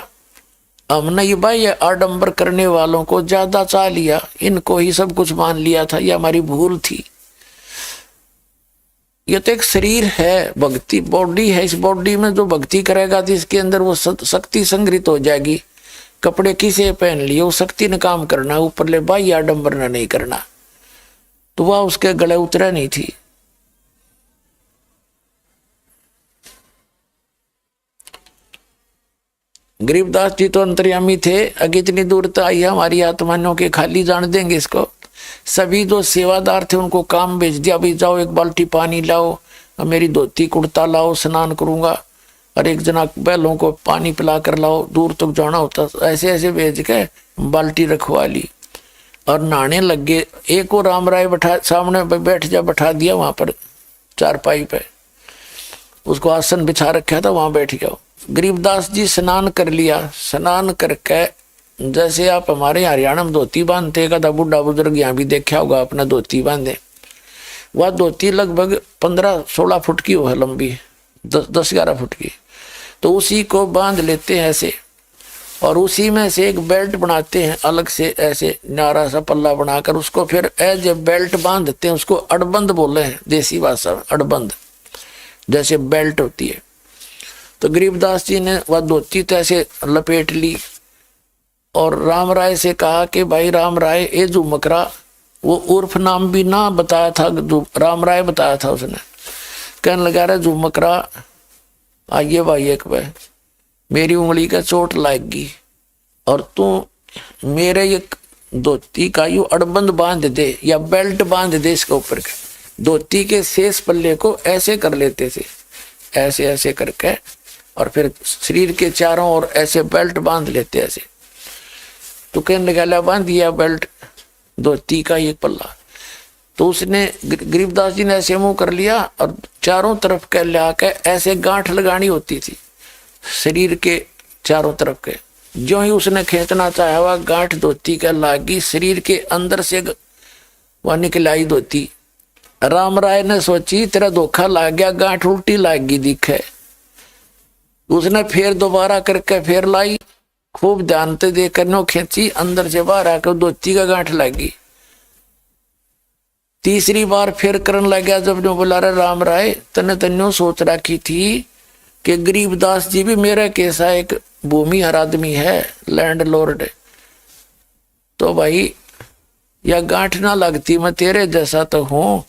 हमने ये भाई आडंबर करने वालों को ज्यादा चाह लिया, इनको ही सब कुछ मान लिया था, ये हमारी भूल थी। ये तो एक शरीर है, भक्ति बॉडी है, इस बॉडी में जो भक्ति करेगा तो इसके अंदर वो शक्ति संग्रहित हो जाएगी। कपड़े किसे पहन लिए, वो शक्ति ने काम करना, ऊपर ले बाह्य आडंबर नहीं करना, तो वह उसके गले उतरा नहीं थी। गरीबदास जी तो अंतर्यामी थे, अगे इतनी दूर तो आई है हमारी आत्माओं के, खाली जान देंगे इसको। सभी जो सेवादार थे उनको काम भेज दिया, भाई जाओ एक बाल्टी पानी लाओ, मेरी धोती कुर्ता लाओ, स्नान करूंगा, और एक जना बैलों को पानी पिला कर लाओ, दूर तक जाना होता, ऐसे ऐसे भेज के बाल्टी रखवा ली और नहाने लग गए। एक को राम राय बैठा सामने बैठ जा, बैठा दिया वहां पर चारपाई पे। उसको आसन बिछा रखा था, वहां बैठ जाओ। गरीबदास जी स्नान कर लिया। स्नान करके जैसे आप हमारे हरियाणा में धोती बांधते, कदा बुढ़ा बुजुर्ग यहाँ भी देखा होगा अपना धोती बांधे, वह धोती लगभग 15-16 फुट की है लंबी, 10-11 फुट की। तो उसी को बांध लेते हैं ऐसे, और उसी में से एक बेल्ट बनाते हैं अलग से, ऐसे न्यारा सा पल्ला बनाकर उसको फिर एज ए बेल्ट बांध देते हैं। उसको अड़बंद बोले हैं देसी भाषा में, अड़बंद जैसे बेल्ट होती है। तो गरीबदास जी ने वह धोती तो ऐसे लपेट ली और राम राय से कहा कि भाई राम राय, ये झुमकरा, वो उर्फ नाम भी ना बताया था, राम राय बताया था उसने। कहने लगा रहा झुमकरा, आइए भाई एक बार, मेरी उंगली का चोट लाएगी और तू मेरे ये धोती का यू अड़बंद बांध दे या बेल्ट बांध दे इसके ऊपर के। धोती के शेष पल्ले को ऐसे कर लेते थे, ऐसे ऐसे करके, और फिर शरीर के चारों ओर ऐसे बेल्ट बांध लेते ऐसे। तो कहने लगा बांध दिया बेल्ट धोती का एक पल्ला। तो उसने गरीबदास जी ने ऐसे मुंह कर लिया और चारों तरफ के ला के ऐसे गांठ लगानी होती थी शरीर के चारों तरफ के। जो ही उसने खींचना चाहा वह गांठ धोती के लागी, शरीर के अंदर से वह निकल आई धोती। राम राय ने सोची तेरा धोखा लाग गया, गांठ उल्टी लागी दिखे। उसने फिर दोबारा करके फिर लाई, खूब ध्यान से देखकर नो खींची, अंदर से बाहर आकर धोती का गांठ लगी। तीसरी बार फिर करने लग गया। जब जो बोला रहा राम राय, तने तन्यो सोच रखी थी कि गरीबदास जी भी मेरा कैसा एक भूमिहर आदमी है, लैंड लॉर्ड, तो भाई या गांठ ना लगती, मैं तेरे जैसा तो हूं,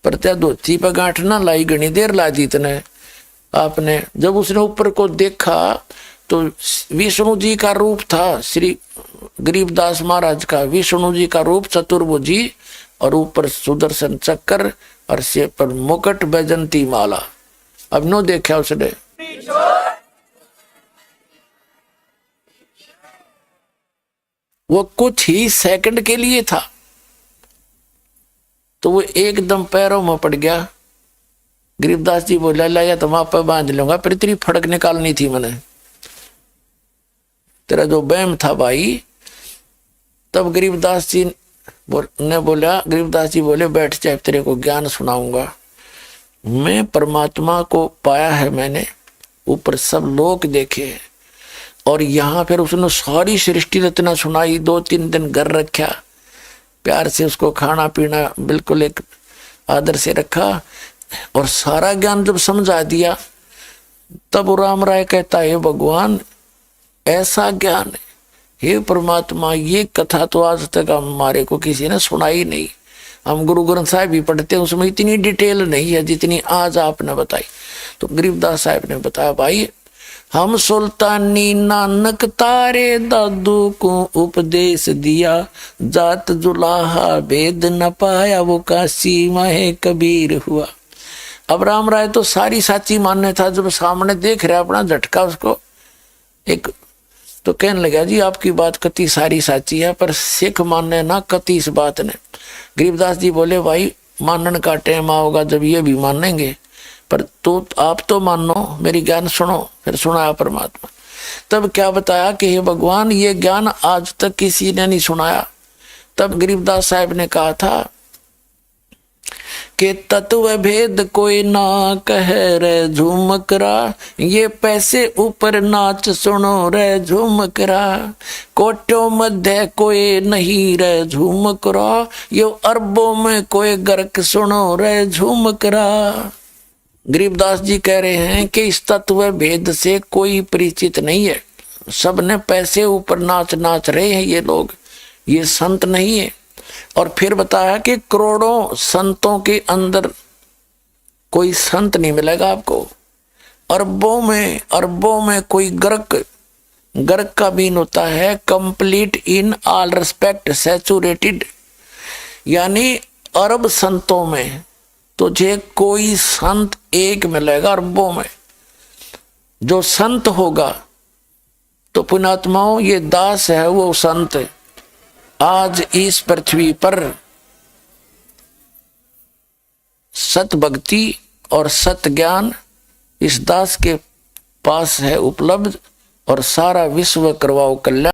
पर त्या धोती पर गांठ ना लाई, घनी देर ला दी तने आपने। जब उसने ऊपर को देखा तो विष्णु जी का रूप था, श्री गरीबदास महाराज का विष्णु जी का रूप, चतुर्भुजी, और ऊपर सुदर्शन चक्र और सिर पर मुकुट, बैजंती माला। अब नो देखा उसने, वो कुछ ही सेकंड के लिए था, तो वो एकदम पैरों में पड़ गया। गरीबदास जी बोला लाया तो वहां पर बांध लूंगा, पर तेरी फड़क निकालनी थी मैंने, तेरा जो बैम था भाई। तब गरीबदास जी ने बोला, गरीबदास जी बोले बैठ जाए, तेरे को ज्ञान सुनाऊंगा। मैं परमात्मा को पाया है मैंने, ऊपर सब लोग देखे हैं, और यहाँ फिर उसने सारी सृष्टि रचना सुनाई। 2-3 दिन घर रखा, प्यार से उसको खाना पीना बिल्कुल एक आदर से रखा, और सारा ज्ञान जब समझा दिया, तब राम राय कहता है भगवान ऐसा ज्ञान, हे परमात्मा, ये कथा तो आज तक हमारे को किसी ने सुनाई नहीं। हम गुरु ग्रंथ साहिब भी पढ़ते हैं, उसमें इतनी डिटेल नहीं है जितनी आज आपने बताई। तो गरीबदास साहिब ने बताया भाई, हम सुल्तानी नानक तारे दादू को उपदेश दिया, जात जुलाहा भेद न पाया, वो काशी माहे कबीर हुआ। अब राम राय तो सारी साची मानने था, जब सामने देख रहा अपना झटका उसको एक, तो कहने लगा जी आपकी बात कति सारी साची है, पर सिख मानने ना कति इस बात ने। गरीबदास जी बोले भाई मानने का टाइम आओगा जब ये भी मानेंगे, पर तो आप तो मानो, मेरी ज्ञान सुनो। फिर सुनाया परमात्मा। तब क्या बताया कि हे भगवान ये ज्ञान आज तक किसी ने नहीं सुनाया। तब गरीबदास साहब ने कहा था कि तत्व भेद कोई ना कह रे झुमकरा, ये पैसे ऊपर नाच सुनो रे झुमकरा, कोटों मध्य कोई नहीं रे झुमकरा, यो अरबों में कोई गर्क सुनो रे झुमकरा। गरीबदास जी कह रहे हैं कि इस तत्व भेद से कोई परिचित नहीं है, सबने पैसे ऊपर नाच नाच रहे हैं ये लोग, ये संत नहीं है। और फिर बताया कि करोड़ों संतों के अंदर कोई संत नहीं मिलेगा आपको, अरबों में कोई गर्क का बीन होता है complete in all respect saturated, यानी अरब संतों में तुझे कोई संत एक मिलेगा अरबों में। जो संत होगा तो पुण्यात्माओं ये दास है वो संत, आज इस पृथ्वी पर सत भक्ति और सत ज्ञान इस दास के पास है उपलब्ध, और सारा विश्व करवाओ कल्याण।